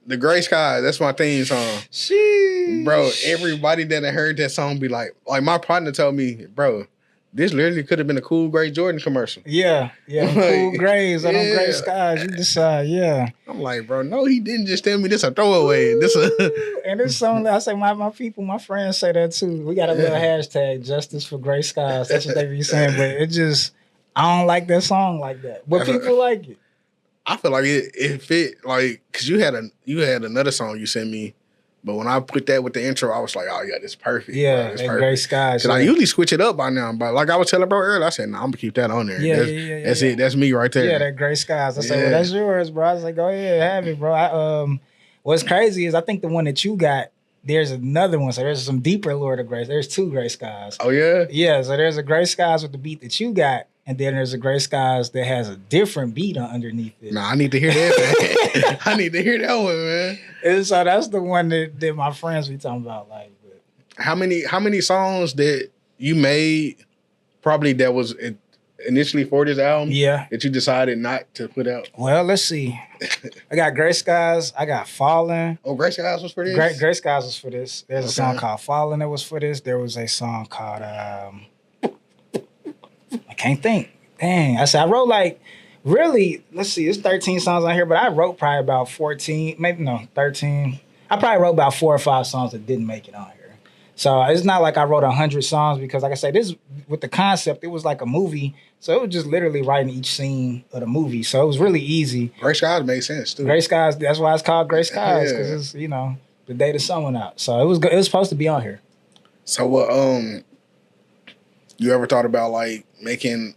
The Gray Sky, that's my theme song. Sheesh. Bro, everybody that had heard that song be like my partner told me, bro, this literally could have been a Cool Gray Jordan commercial. Yeah. Like, Cool grays on them yeah. gray skies. You decide, yeah. I'm like, bro, no, he didn't just tell me this a throwaway. This a And it's something I say my people, my friends say that too. We got a little hashtag, justice for gray skies. That's what they be saying. But it just, I don't like that song like that. But people like it. I feel like it fit, like, cause you had another song you sent me, but when I put that with the intro, I was like, oh yeah, this is perfect. Yeah, bro, this that perfect. gray skies. Cause I Yeah. usually switch it up by now, but like I was telling bro earlier, I said, nah, I'm gonna keep that on there. Yeah, That's it. That's me right there. Yeah, that gray skies. I say, Yeah. well, that's yours, bro. I was like, go ahead, have it, bro. What's crazy is I think the one that you got, there's another one. So there's some deeper Lord of Grace. There's 2 gray skies. Oh yeah. Yeah, so there's a gray skies with the beat that you got, and then there's a gray skies that has a different beat underneath it. Nah, I need to hear that. Man. I need to hear that one, man. And so that's the one that my friends be talking about. Like, but How many songs that you made probably that was initially for this album? yeah. That you decided not to put out? Well, let's see. I got Gray Skies. I got Fallen. Oh, Gray Skies was for this? Gray Skies was for this. There's a song Okay. called Fallen that was for this. There was a song called I can't think. Dang. I said I wrote like really, let's see, it's 13 songs on here, but I wrote probably about 14, maybe no, 13. I probably wrote about 4 or 5 songs that didn't make it on here. So it's not like I wrote 100 songs because like I said, this with the concept, it was like a movie. So it was just literally writing each scene of the movie. So it was really easy. Gray Skies made sense too. Gray Skies, that's why it's called Gray Skies, because Yeah. it's, you know, the day the sun went out. So it was supposed to be on here. So what you ever thought about like making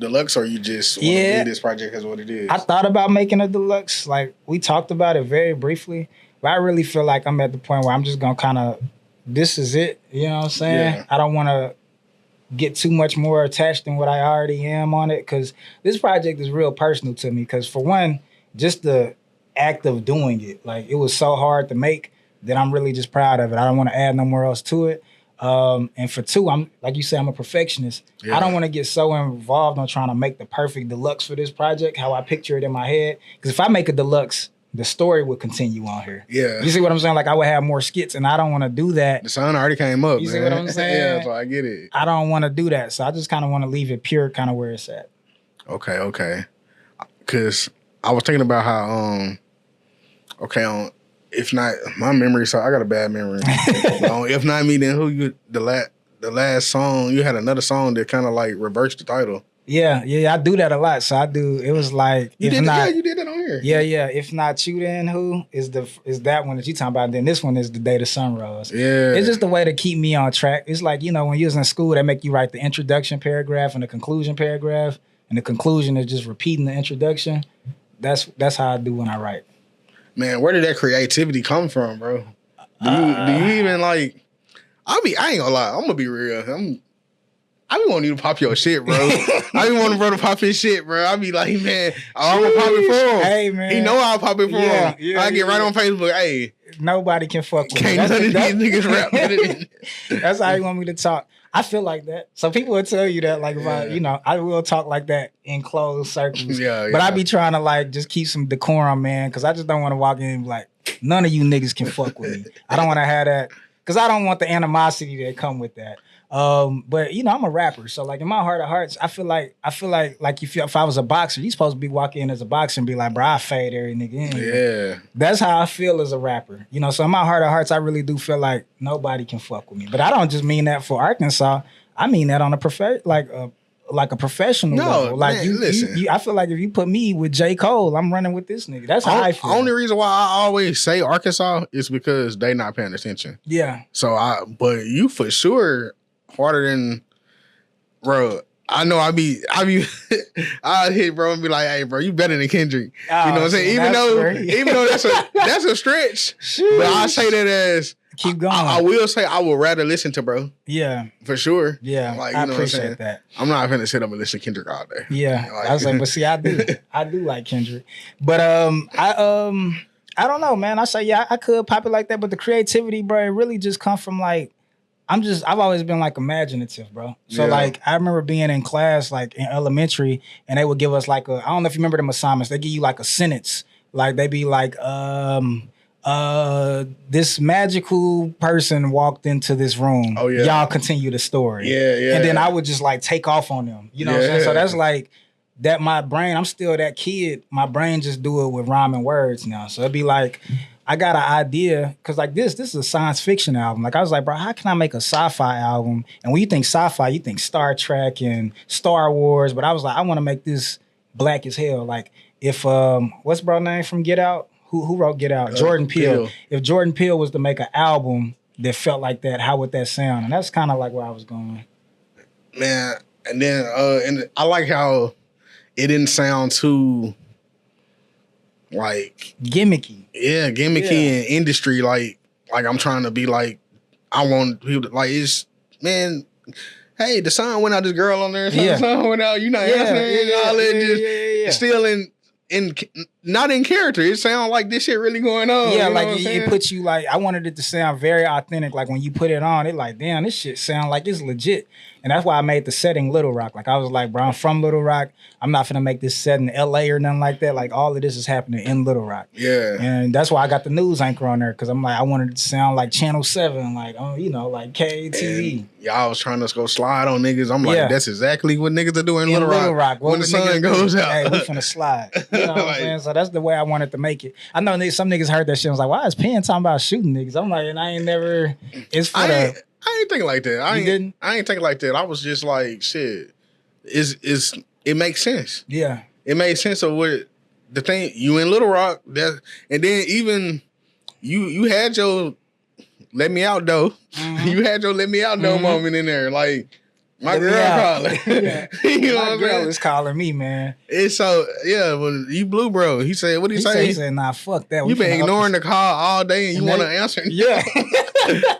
deluxe, or you just want to Yeah. leave this project as what it is? I thought about making a deluxe. Like, we talked about it very briefly, but I really feel like I'm at the point where I'm just going to kind of, this is it. You know what I'm saying? Yeah. I don't want to get too much more attached than what I already am on it, because this project is real personal to me. Because for one, just the act of doing it, like, it was so hard to make that I'm really just proud of it. I don't want to add no more else to it. And for 2, I'm like you said, I'm a perfectionist. Yeah. I don't want to get so involved on trying to make the perfect deluxe for this project, how I picture it in my head. Because if I make a deluxe, the story would continue on here. Yeah. You see what I'm saying? Like, I would have more skits, and I don't want to do that. The sun already came up. You man. see what I'm saying? Yeah, so I get it. I don't want to do that. So I just kind of want to leave it pure, kind of where it's at. Okay. Cause I was thinking about how if not my memory, so I got a bad memory. If not me, then who you the last song, you had another song that kind of like reversed the title. Yeah, I do that a lot. So I do. It was like, You if did not, that. You did that on here. yeah. If not you, then who is that one that you talking about? Then this one is the day the sun rose. Yeah. It's just a way to keep me on track. It's like, you know, when you was in school, they make you write the introduction paragraph and the conclusion paragraph, and the conclusion is just repeating the introduction. That's how I do when I write. Man, where did that creativity come from, bro? Do you even like? I ain't gonna lie. I'm gonna be real. I be wanting you to pop your shit, bro. I be wanting bro to pop his shit, bro. I be like, man, I'm gonna pop it for him. Hey, man. He know I'll pop it for him. Yeah, I get right on Facebook. Hey, Nobody can fuck with me. can't none of these niggas rap better than That's how you want me to talk. I feel like that. So people will tell you that, like, if I, you know, I will talk like that in closed circles. Yeah, But yeah. I be trying to, like, just keep some decorum, man, because I just don't want to walk in and be like, none of you niggas can fuck with me. I don't want to have that, because I don't want the animosity that come with that. But you know, I'm a rapper, so like in my heart of hearts, I feel like if I was a boxer, you supposed to be walking in as a boxer and be like, bro, I fade every nigga in. Yeah. That's how I feel as a rapper. You know, so in my heart of hearts, I really do feel like nobody can fuck with me. But I don't just mean that for Arkansas. I mean that on a like a professional No, level. Like man, listen. I feel like if you put me with J. Cole, I'm running with this nigga. That's how I feel. Only reason why I always say Arkansas is because they not paying attention. Yeah. So but you for sure harder than, bro. I know I'd hit bro and be like, hey bro, you better than Kendrick. Oh, you know what I'm saying? Even though that's a stretch, Sheesh. but I say that as keep going. I will say I would rather listen to bro. Yeah. For sure. Yeah. Like, I know appreciate what I'm that. I'm not gonna sit up and listen to Kendrick all day. Yeah. Like, I was like, but see, I do like Kendrick. But I don't know, man. I say, yeah, I could pop it like that, but the creativity, bro, it really just come from like, I've always been like imaginative, bro. So like, I remember being in class, like in elementary, and they would give us like I don't know if you remember them assignments. They give you like a sentence. Like they be like, this magical person walked into this room. Oh, yeah. Y'all continue the story. Yeah. And then I would just like take off on them. You know what I'm saying? So that's like, that my brain, I'm still that kid. My brain just do it with rhyming words now. So it'd be like, I got an idea, because like this is a science fiction album. Like I was like, bro, how can I make a sci-fi album? And when you think sci-fi, you think Star Trek and Star Wars. But I was like, I want to make this black as hell. Like if, what's bro name from Get Out? Who wrote Get Out? Jordan Peele. If Jordan Peele was to make an album that felt like that, how would that sound? And that's kind of like where I was going. Man, and then and I like how it didn't sound too like gimmicky. Yeah, gimmicky and industry. Like I'm trying to be like, I want people to like, it's, man, hey, the sun went out, this girl on there, the sun went out, you know, all that just still in not in character. It sounds like this shit really going on. Yeah, you know like it puts you like, I wanted it to sound very authentic. Like when you put it on, it like, damn, this shit sound like it's legit. And that's why I made the setting Little Rock. Like I was like, bro, I'm from Little Rock. I'm not finna make this set in LA or nothing like that. Like all of this is happening in Little Rock. Yeah. And that's why I got the news anchor on there, because I'm like, I wanted it to sound like Channel 7, like, you know, like KTV. Y'all was trying to go slide on niggas. I'm like, that's exactly what niggas are doing in Little Rock. When the sun goes out. Hey, we finna slide. You know what I'm saying? So that's the way I wanted to make it. I know some niggas heard that shit and was like, why is Penn talking about shooting niggas? I'm like, and I ain't never, it's for I ain't thinking like that. I ain't thinking like that. I was just like, shit. It makes sense. Yeah. It made sense of what the thing, you in Little Rock, that, and then even you had your let me out though. Mm-hmm. You had your let me out though moment in there. Like my girl calling. Yeah. You know my what I'm girl saying? is calling me, man. It's so, well, you blue, bro. He said, what did he say? He said, nah, fuck that. You been ignoring the call all day and you want to answer. Yeah.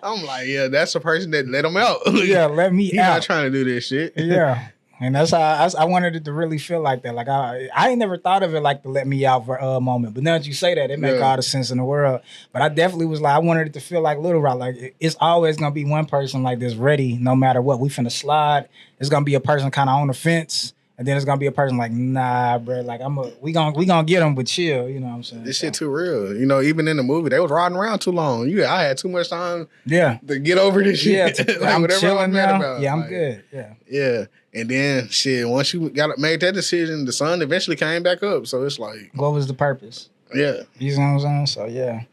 I'm like, yeah, that's the person that let him out. Yeah, let me out. He's not trying to do this shit. Yeah. And that's how I wanted it to really feel like that. Like I ain't never thought of it like the let me out moment. But now that you say that, it make all the sense in the world. But I definitely was like, I wanted it to feel like Little Rock. Like it's always gonna be one person like this ready, no matter what. We finna slide. It's gonna be a person kind of on the fence. And then it's gonna be a person like, nah, bro. Like we gonna get them, but chill. You know what I'm saying? This shit too real. You know, even in the movie, they was riding around too long. I had too much time. Yeah. To get over this shit. Yeah. Like, I'm chilling now. about. Yeah, I'm like, good. Yeah. Yeah. And then shit, once you made that decision, the sun eventually came back up. So it's like, what was the purpose? Yeah. You know what I'm saying? So yeah.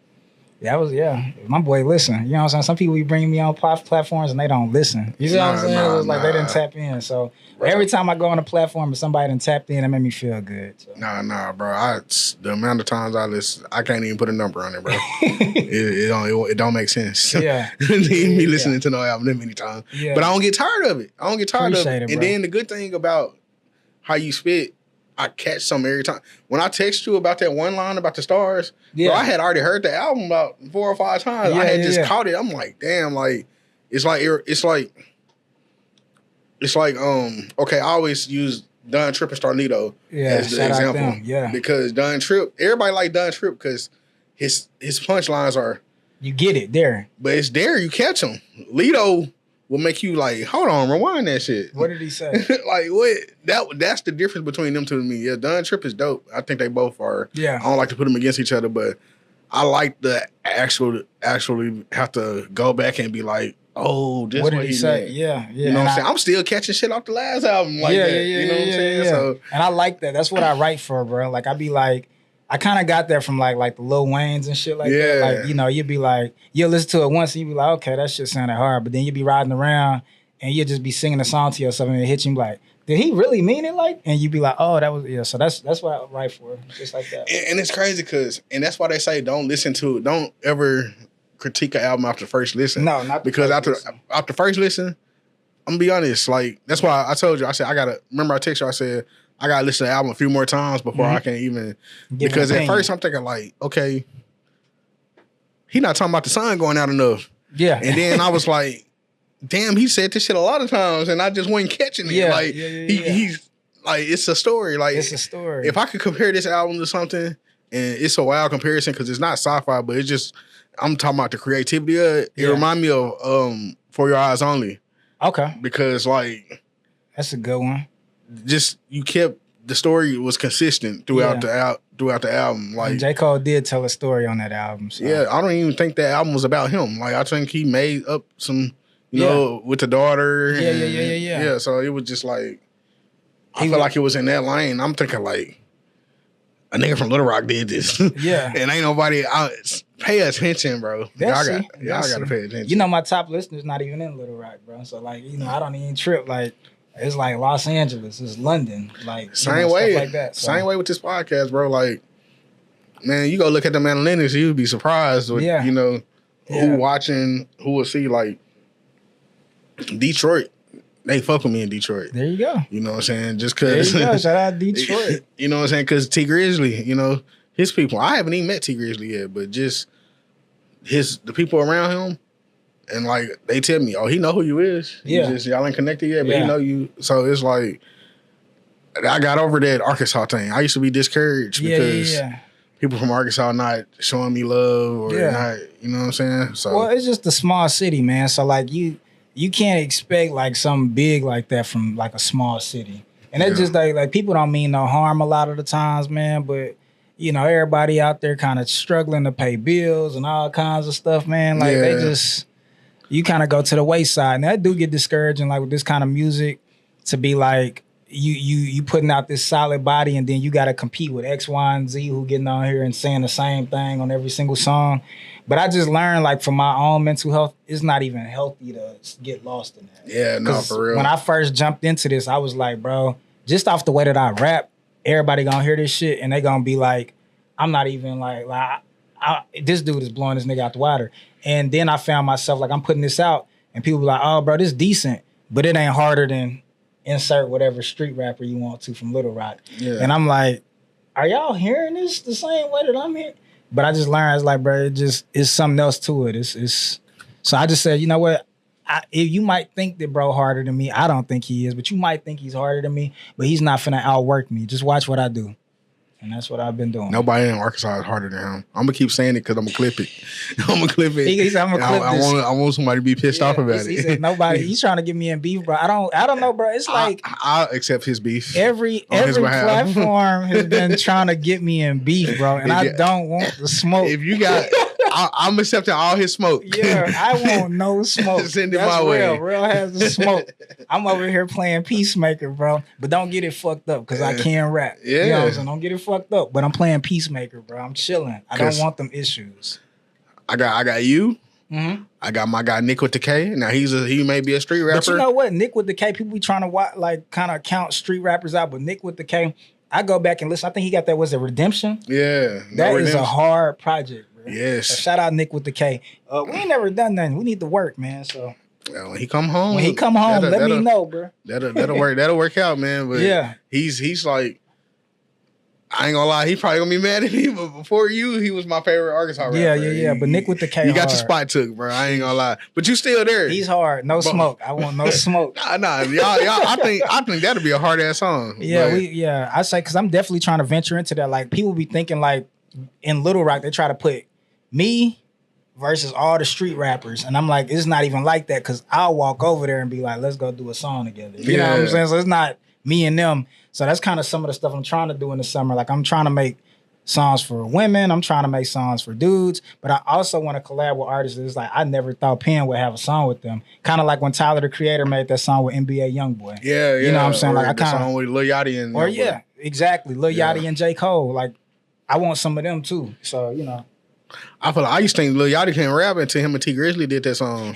My boy listen. You know what I'm saying? Some people be bringing me on platforms and they don't listen. You know what I'm saying? It was like they didn't tap in. So every time I go on a platform and somebody didn't tap in, it made me feel good. So. Nah, bro. The amount of times I listen, I can't even put a number on it, bro. it don't make sense. Yeah. Me listening to no album that many times. Yeah. But I don't get tired of it. Appreciate it, and then the good thing about how you spit, I catch some every time. When I text you about that one line about the stars, bro, I had already heard the album about 4 or 5 times. I had just caught it. I'm like, damn, like it's like okay, I always use Don Tripp and Starlito as the example. Yeah. Because Don Tripp, everybody like Don Tripp because his punchlines are, you get it there. But it's there, you catch them. Lito will make you like, hold on, rewind that shit. What did he say? Like what? That's the difference between them two to me. Yeah, Don Tripp is dope. I think they both are. Yeah. I don't like to put them against each other, but I like the actually have to go back and be like, oh, this what did he say? Meant. Yeah. You know what I'm saying? I'm still catching shit off the last album like that. You know what I'm saying? So, and I like that. That's what I write for, bro. Like I be like, I kind of got that from like the Lil Waynes and shit like that. Like, you know, you'd be like, you'll listen to it once and you'd be like, okay, that shit sounded hard. But then you'd be riding around and you'd just be singing a song to yourself and it hit you like, did he really mean it like? And you'd be like, oh, that was, so that's what I write for. Just like that. And it's crazy and that's why they say don't ever critique an album after first listen. No, not because after first listen, gonna be honest. Like that's why I told you. I said I gotta remember. I texted you. I said I gotta listen to the album a few more times before I can even. Because at first I'm thinking like, okay, he not talking about the sun going out enough. Yeah. And then I was like, damn, he said this shit a lot of times, and I just wasn't catching it. Yeah, Like he's like, it's a story. Like it's a story. If I could compare this album to something, and it's a wild comparison because it's not sci-fi, but it's just I'm talking about the creativity of it. It reminds me of For Your Eyes Only. Okay. Because like that's a good one. Just you kept the story was consistent throughout the album. Like and J. Cole did tell a story on that album. So. Yeah, I don't even think that album was about him. Like I think he made up some, you know, with the daughter. Yeah. So it was just like I feel like it was in that lane. I'm thinking like a nigga from Little Rock did this. Yeah, and ain't nobody pay attention, bro. Y'all gotta pay attention. You know, my top listener's not even in Little Rock, bro. So like, you know, I don't even trip like. It's like Los Angeles, it's London, like same way, stuff like that. So. Same way with this podcast, bro. Like, man, you go look at the analytics, you'd be surprised with you know who watching, who will see like Detroit. They fuck with me in Detroit. There you go. You know what I'm saying? Just cause there you go. Shout out Detroit. You know what I'm saying? Cause T Grizzly, you know his people. I haven't even met T Grizzly yet, but just the people around him. And like they tell me, oh, he know who you is. Yeah, y'all ain't connected yet, but he know you. So it's like I got over that Arkansas thing. I used to be discouraged because people from Arkansas not showing me love or not. You know what I'm saying? So well, it's just a small city, man. So like you can't expect like something big like that from like a small city. And it's just like people don't mean no harm a lot of the times, man. But you know, everybody out there kind of struggling to pay bills and all kinds of stuff, man. Like they just. You kind of go to the wayside, and that do get discouraging. Like with this kind of music, to be like you putting out this solid body, and then you got to compete with X, Y, and Z who getting on here and saying the same thing on every single song. But I just learned, like for my own mental health, it's not even healthy to get lost in that. Yeah, no, for real. When I first jumped into this, I was like, bro, just off the way that I rap, everybody gonna hear this shit, and they gonna be like, I'm not even like this dude is blowing this nigga out the water. And then I found myself like I'm putting this out and people be like, oh, bro, this decent, but it ain't harder than insert whatever street rapper you want to from Little Rock. Yeah. And I'm like, are y'all hearing this the same way that I'm hearing? But I just learned, I was like, bro, it's something else to it. So I just said, you know what? If you might think that bro harder than me, I don't think he is, but you might think he's harder than me, but he's not finna outwork me. Just watch what I do. And that's what I've been doing. Nobody in Arkansas is harder than him. I'm gonna keep saying it because I'm gonna clip it. I'm gonna clip it. He said, I'm gonna clip this. I want somebody to be pissed off about it. He said nobody. He's trying to get me in beef, bro. I don't know, bro. It's like I'll accept his beef. Every platform has been trying to get me in beef, bro, and I don't want the smoke. If you got, I'm accepting all his smoke. Yeah, I want no smoke. Send it my way. Real has the smoke. I'm over here playing Peacemaker, bro, but don't get it fucked up because I can rap. Yeah, you know what I'm saying? Don't get it fucked up. But I'm playing Peacemaker, bro. I'm chilling. I don't want them issues. I got you. Mm-hmm. I got my guy Nick with the K. Now he may be a street rapper. But you know what? Nick with the K, people be trying to like kind of count street rappers out, but Nick with the K, I go back and listen. I think he got that, was it Redemption? Yeah. That is a hard project. Yes. So shout out Nick with the K. We ain't never done nothing. We need to work, man. So when he come home, let me know, bro. That'll work. That'll work out, man. But yeah, he's like, I ain't gonna lie, he probably gonna be mad at me. But before you, he was my favorite Arkansas rapper. Yeah. But Nick with the K, you got your spot took, bro. I ain't gonna lie, but you still there. He's hard. No smoke. I want no smoke. Nah. Y'all. I think that'll be a hard ass song. Yeah, I say because I'm definitely trying to venture into that. Like people be thinking like in Little Rock, they try to put me versus all the street rappers. And I'm like, it's not even like that because I'll walk over there and be like, let's go do a song together. You know what I'm saying? So it's not me and them. So that's kind of some of the stuff I'm trying to do in the summer. Like I'm trying to make songs for women. I'm trying to make songs for dudes. But I also want to collab with artists that's like, I never thought Penn would have a song with them. Kind of like when Tyler, the Creator, made that song with NBA Youngboy. Yeah. You know what I'm saying? Like I kind of song with Lil Yachty and exactly. Lil Yachty and J. Cole. Like I want some of them too. So, you know. I feel like I used to think Lil Yachty can't rap until him and T Grizzly did that song.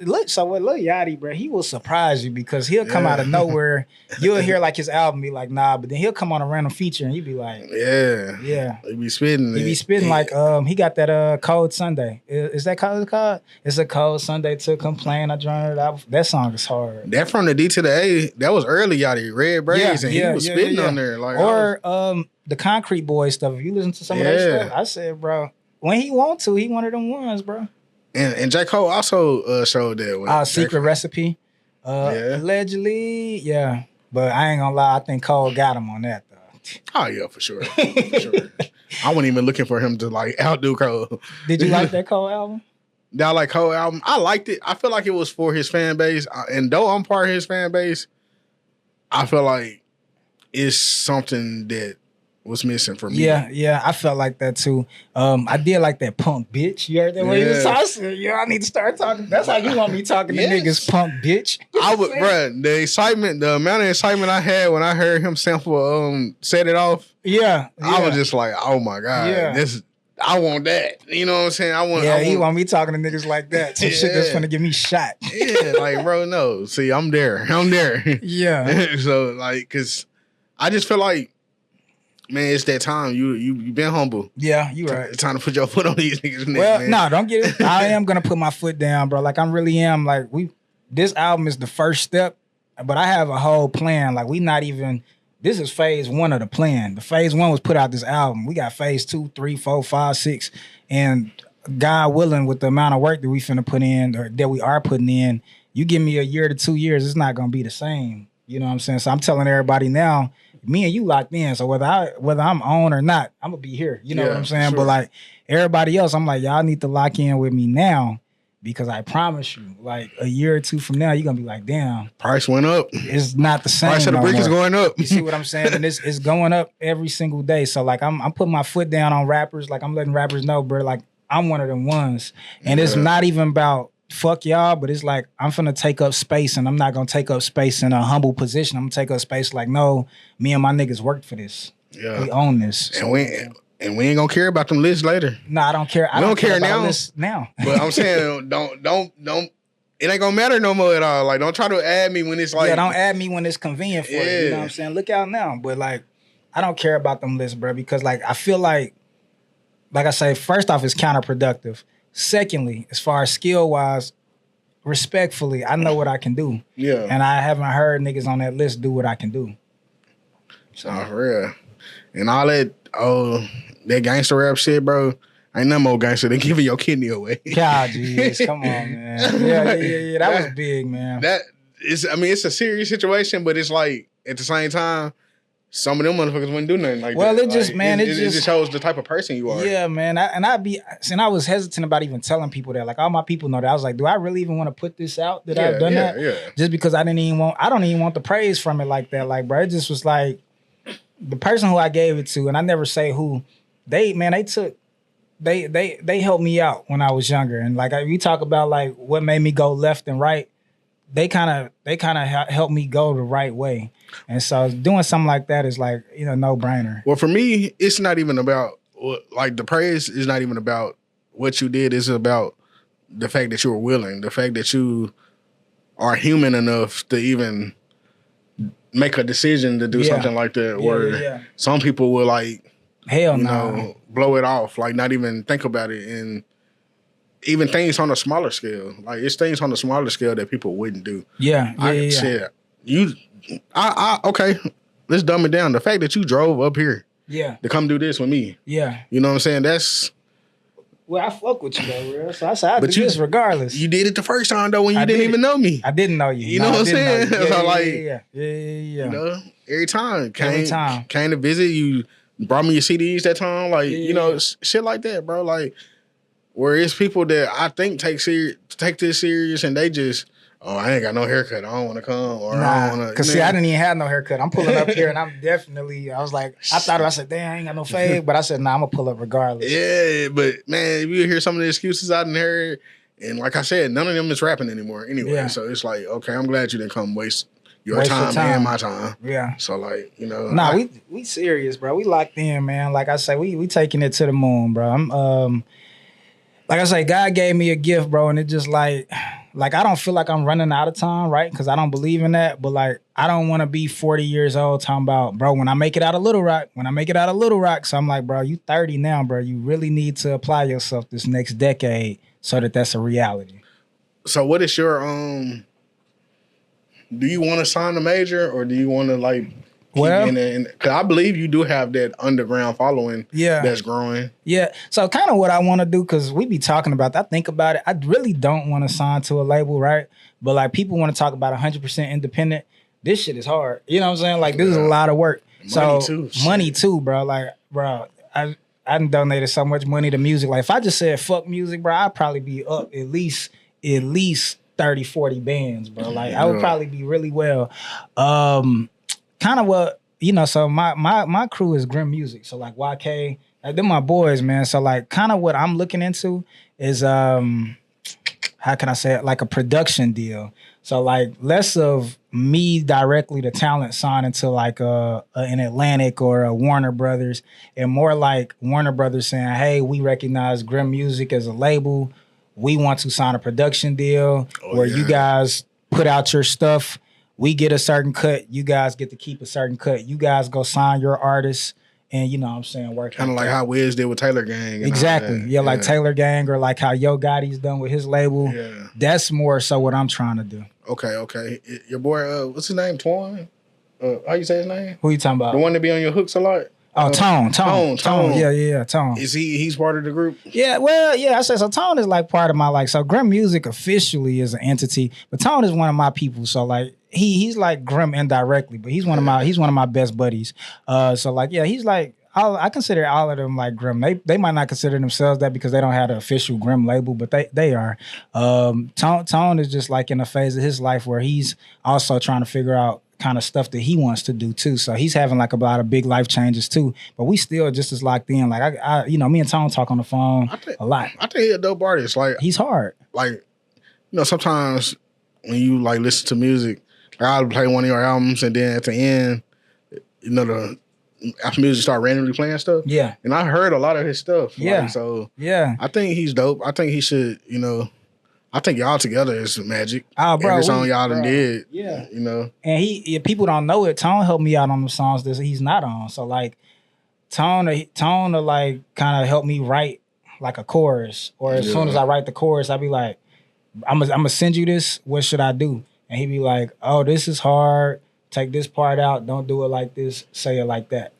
Look. So with Lil Yachty, bro, he will surprise you because he'll come out of nowhere. You'll hear like his album be like, nah, but then he'll come on a random feature and you be like, yeah. He be spitting. He be spitting like he got that Cold Sunday. Is that called? It's a Cold Sunday to Complain. I joined it out. That song is hard. That from the D to the A. That was early Yachty, Red Braids, and he was spitting on there. Like, or the Concrete Boy stuff. If you listen to some of that stuff, I said, bro, when he want to, he one of them ones, bro. And J. Cole also showed that with Secret Recipe. Allegedly, yeah. But I ain't gonna lie, I think Cole got him on that though. Oh yeah, for sure. I wasn't even looking for him to like outdo Cole. Did you like that Cole album? I like Cole album. I liked it. I feel like it was for his fan base. And though I'm part of his fan base, I feel like it's something that was missing for me. Yeah, I felt like that too. I did like that punk bitch. You heard that when he was talking? Yeah, I need to start talking. That's how you want me talking to niggas, punk bitch. I would, bruh, the amount of excitement I had when I heard him sample Set It Off. Yeah. I was just like, oh my God, I want that. You know what I'm saying? He want me talking to niggas like that. Some shit that's gonna get me shot. Yeah, like, bro, no. See, I'm there. Yeah. So, like, cause I just feel like, man, it's that time. You been humble. Yeah, you right. It's time to put your foot on these niggas' neck, well, man. no, don't get it. I am gonna put my foot down, bro. Like I really am. Like this album is the first step, but I have a whole plan. Like we not even. This is phase 1 of the plan. The phase 1 was put out this album. We got phase 2, 3, 4, 5, 6, and God willing, with the amount of work that we finna put in or that we are putting in, you give me a year to 2 years, it's not gonna be the same. You know what I'm saying? So I'm telling everybody now. Me and you locked in, so whether I'm on or not, I'm gonna be here. You know what I'm saying? Sure. But like everybody else, I'm like, y'all need to lock in with me now because I promise you, like a year or 2 from now, you're gonna be like, damn, price went up. It's not the same. Price of the brick is going up. You see what I'm saying? And it's going up every single day. So like I'm putting my foot down on rappers. Like I'm letting rappers know, bro. Like I'm one of them ones, and it's not even about fuck y'all, but it's like I'm finna take up space, and I'm not gonna take up space in a humble position. I'm gonna take up space like, no, me and my niggas worked for this. Yeah, we own this, and we ain't gonna care about them lists later. No, I don't care. I don't care about lists now. But I'm saying, don't. It ain't gonna matter no more at all. Like, don't try to add me when it's like, don't add me when it's convenient for you. You know what I'm saying? Look out now, but like, I don't care about them lists, bro, because like I feel like I say, first off, it's counterproductive. Secondly, as far as skill-wise, respectfully, I know what I can do. Yeah. And I haven't heard niggas on that list do what I can do. So for real. And all that gangster rap shit, bro, ain't no more gangster than giving your kidney away. God, jeez, come on, man. Yeah. That was big, man. It's a serious situation, but it's like, at the same time, some of them motherfuckers wouldn't do nothing like that. Well, it just, man, it just shows the type of person you are. Yeah, man. I was hesitant about even telling people that. Like, all my people know that. I was like, do I really even want to put this out that I've done that? Yeah. Just because I don't even want the praise from it like that. Like, bro, it just was like, the person who I gave it to, and I never say who, they helped me out when I was younger. And like, we talk about like what made me go left and right. They kind of helped me go the right way. And so doing something like that is like, no brainer. Well, for me, it's not even about, like, the praise is not even about what you did. It's about the fact that you were willing, the fact that you are human enough to even make a decision to do something like that. Where some people will like, hell no, blow it off, like not even think about it. And even things on a smaller scale, like it's things on a smaller scale that people wouldn't do. Okay, let's dumb it down. The fact that you drove up here, to come do this with me, you know what I'm saying? That's. Well, I fuck with you though, real. So I said I do this regardless. You did it the first time though when you didn't even know me. I didn't know you. You know what I'm saying? So like, You know, every time came to visit, you brought me your CDs that time, like shit like that, bro. Like, where it's people that I think take this serious and they just. Oh, I ain't got no haircut. I don't want to come. Or I don't want to. Because, see, I didn't even have no haircut. I'm pulling up here, and I was like, I said, damn, I ain't got no fade. But I said, nah, I'm going to pull up regardless. Yeah, but, man, if you hear some of the excuses I didn't hear, and like I said, none of them is rapping anymore anyway. Yeah. So it's like, okay, I'm glad you didn't come waste your Waste your time and my time. Yeah. So like, you know. Nah, we serious, bro. We locked in, man. Like I say, we taking it to the moon, bro. I'm like I say, God gave me a gift, bro, and it just like I don't feel like I'm running out of time, right? Because I don't believe in that. But like, I don't want to be 40 years old talking about, bro, when I make it out of Little Rock, So I'm like, bro, you 30 now, bro. You really need to apply yourself this next decade so that that's a reality. So what is your do you want to sign a major or do you want to like keep in it? Because I believe you do have that underground following that's growing. Yeah. So kind of what I want to do, because we be talking about that. I think about it. I really don't want to sign to a label, right? But like people want to talk about 100% independent. This shit is hard. You know what I'm saying? Like this is a lot of work. Money too, bro. Like, bro, I done donated so much money to music. Like if I just said fuck music, bro, I'd probably be up at least 30, 40 bands, bro. Like I would probably be really well. Kind of what, you know, so my crew is Grim Music. So like YK, like they're my boys, man. So like kind of what I'm looking into is how can I say it? Like a production deal. So like less of me directly the talent signing to like an Atlantic or a Warner Brothers, and more like Warner Brothers saying, hey, we recognize Grim Music as a label. We want to sign a production deal where you guys put out your stuff. We get a certain cut. You guys get to keep a certain cut. You guys go sign your artists and, you know what I'm saying, work. Kind of like how Wiz did with Taylor Gang. Exactly. Yeah, like Taylor Gang, or like how Yo Gotti's done with his label. Yeah. That's more so what I'm trying to do. Okay. Your boy, what's his name? Twan? How you say his name? Who you talking about? The one that be on your hooks a lot? Oh, Tone. Yeah, Tone. Is he's part of the group? Yeah, well, yeah, I said, so Tone is like part of my, like, so Grim Music officially is an entity, but Tone is one of my people. So like, he's like Grim indirectly, but he's one of my best buddies. So like, yeah, he's like, I consider all of them like Grim. They might not consider themselves that because they don't have the official Grim label, but they are. Tone is just like in a phase of his life where he's also trying to figure out kind of stuff that he wants to do too. So he's having like a lot of big life changes too, but we still just as locked in. Like I you know, me and Tone talk on the phone a lot. I think he's a dope artist. Like he's hard. Like, you know, sometimes when you like listen to music, like I'll play one of your albums and then at the end, you know, after music start randomly playing stuff. Yeah. And I heard a lot of his stuff. Yeah. Like, so yeah. I think he's dope. I think he should, you know, I think y'all together is magic. Oh, bro. Every song y'all done did. Yeah. You know. And people don't know it, Tone helped me out on the songs that he's not on. So like Tone to like kind of help me write like a chorus. Or as soon as I write the chorus, I'll be like, I'm gonna send you this. What should I do? And he'd be like, oh, this is hard. Take this part out. Don't do it like this. Say it like that.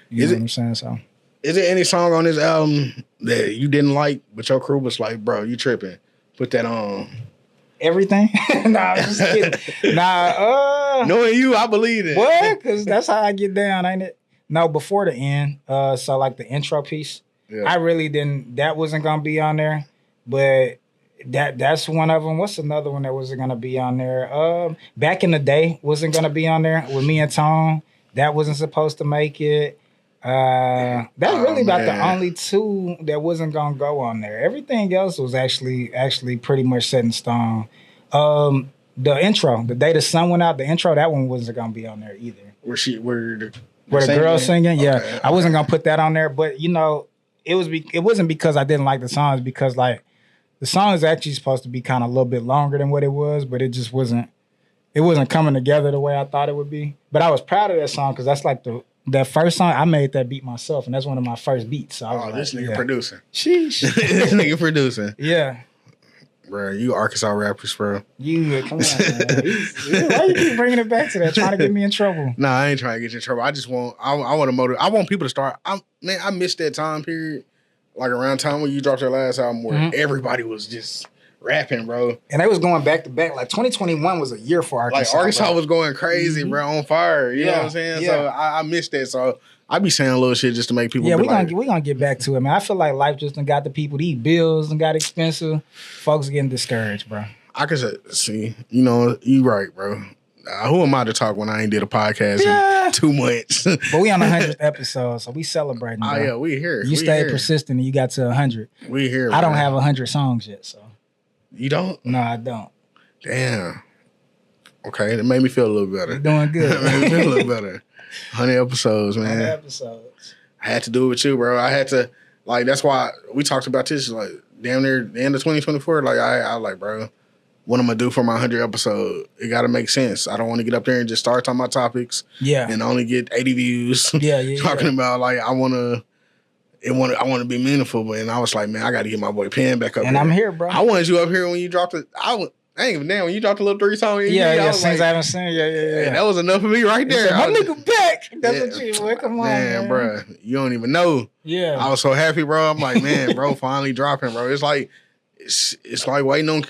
You know what I'm saying? So, is there any song on this album that you didn't like, but your crew was like, bro, you tripping? Put that on. Everything? Nah, I'm just kidding. Knowing you, I believe it. What? Because that's how I get down, ain't it? No, before the end. So like the intro piece, I really didn't. That wasn't gonna be on there, but that's one of them. What's another one that wasn't gonna be on there? Back in the Day wasn't gonna be on there with me and Tone. That wasn't supposed to make it. That's really about the only two that wasn't gonna go on there. Everything else was actually pretty much set in stone. The intro, the day the sun went out, the intro, that one wasn't gonna be on there either. Where the girl singing? Yeah, okay. I wasn't gonna put that on there, but you know, it wasn't because I didn't like the songs, because like the song is actually supposed to be kind of a little bit longer than what it was, but it just wasn't. It wasn't coming together the way I thought it would be. But I was proud of that song because that's like that first song, I made that beat myself, and that's one of my first beats. So I was like, this nigga producing. Sheesh. This nigga producing. Yeah. Bro, you Arkansas rappers, bro. Come on, man. Why you keep bringing it back to that, trying to get me in trouble? Nah, I ain't trying to get you in trouble. I just want, I want to motivate. I want people to start. I missed that time period, like around time when you dropped your last album where everybody was just rapping, bro. And they was going back to back. Like 2021 was a year for Arkansas. Like Arkansas was going crazy, bro, on fire. You know what I'm saying? Yeah. So I missed that. So I be saying a little shit just to make people. Yeah, we gonna get back to it, man. I feel like life just done got the people. These bills and got expensive. Folks getting discouraged, bro. I could see, you know, you right, bro. Who am I to talk when I ain't did a podcast in 2 months? But we on the 100th episode, so we celebrating. Bro. Oh yeah, we here. You stayed persistent and you got to 100. We here. I don't have 100 songs yet, so. You don't? No, I don't. Damn. Okay, it made me feel a little better. You're doing good. It made me feel a little better. 100 episodes, man. 100 episodes. I had to do it with you, bro. I had to, like, that's why we talked about this, like, damn near the end of 2024. Like, I like, bro, what I'm going to do for my 100 episode? It got to make sense. I don't want to get up there and just start talking about topics. Yeah. And only get 80 views. Yeah. Talking about, like, I want to be meaningful. And I was like, man, I got to get my boy Penn back up and here. I'm here, bro. I wanted you up here when you dropped it. I ain't even damn when you dropped a little 3-song. Yeah. Since I haven't seen, yeah. And that was enough for me right there. My nigga back. That's what you, boy. Come on, man. Bro, you don't even know. Yeah. I was so happy, bro. I'm like, man, bro, finally dropping, bro. It's like waiting on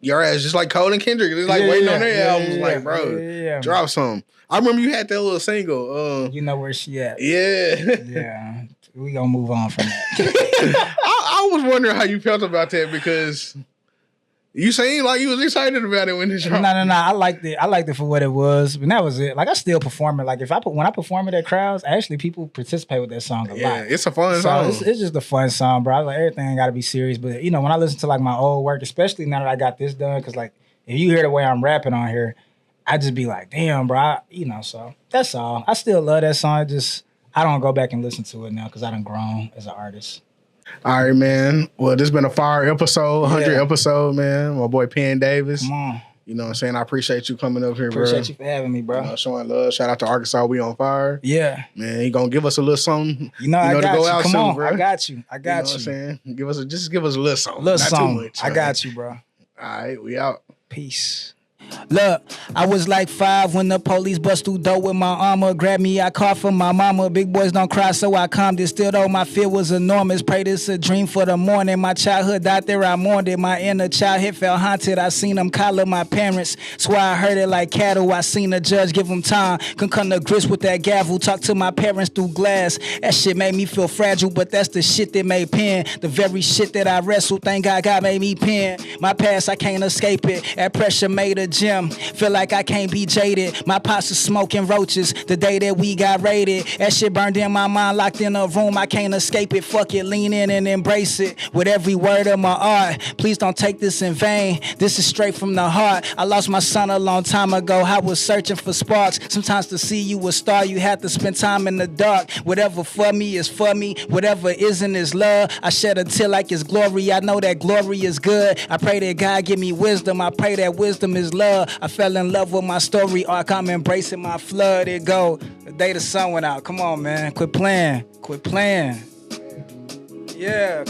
your ass, just like Cole and Kendrick. It's like waiting on their albums. Like, bro, drop some. I remember you had that little single. You know where she at. Yeah. Yeah. We gonna move on from that. I was wondering how you felt about that because you seemed like you was excited about it when it dropped. No. I liked it for what it was, but that was it. Like I still perform it. Like when I perform it at crowds, actually people participate with that song a lot. Yeah, it's a fun song. It's just a fun song, bro. Like everything ain't gotta be serious, but when I listen to like my old work, especially now that I got this done, because like if you hear the way I'm rapping on here, I just be like, damn, bro. So that's all. I still love that song. I don't go back and listen to it now because I done grown as an artist. All right, man. Well, this has been a fire episode, 100 episode, man. My boy Penn Davis. Come on. You know what I'm saying? I appreciate you coming up here, Appreciate you for having me, bro. Showing love. Shout out to Arkansas. We on fire. Yeah. Man, he gonna give us a little something. I got to go you. out Come soon, on. bro. I got you. You know what I'm saying? Give us a little something. Little Not song. too much. I got you, bro. All right, we out. Peace. Look, I was like 5 when the police bust through door with my armor. Grabbed me, I called for my mama. Big boys don't cry, so I calmed it. Still though, my fear was enormous. Pray this a dream for the morning. My childhood out there, I mourned it. My inner childhood felt haunted. I seen them collar my parents. Swear I heard it like cattle. I seen the judge give them time. Couldn't come to grips with that gavel. Talk to my parents through glass. That shit made me feel fragile, but that's the shit that made Penn. The very shit that I wrestled, thank God made me Penn. My past, I can't escape it. That pressure made a gym. Feel like I can't be jaded. My pops is smoking roaches the day that we got raided. That shit burned in my mind, locked in a room. I can't escape it. Fuck it, lean in and embrace it with every word of my art. Please don't take this in vain. This is straight from the heart. I lost my son a long time ago. I was searching for sparks. Sometimes to see you a star, you have to spend time in the dark. Whatever for me is for me. Whatever isn't is love. I shed a tear like it's glory. I know that glory is good. I pray that God give me wisdom. I pray that wisdom is love. I fell in love with my story arc. I'm embracing my flood. It go the day the sun went out. Come on, man. Quit playing. Yeah.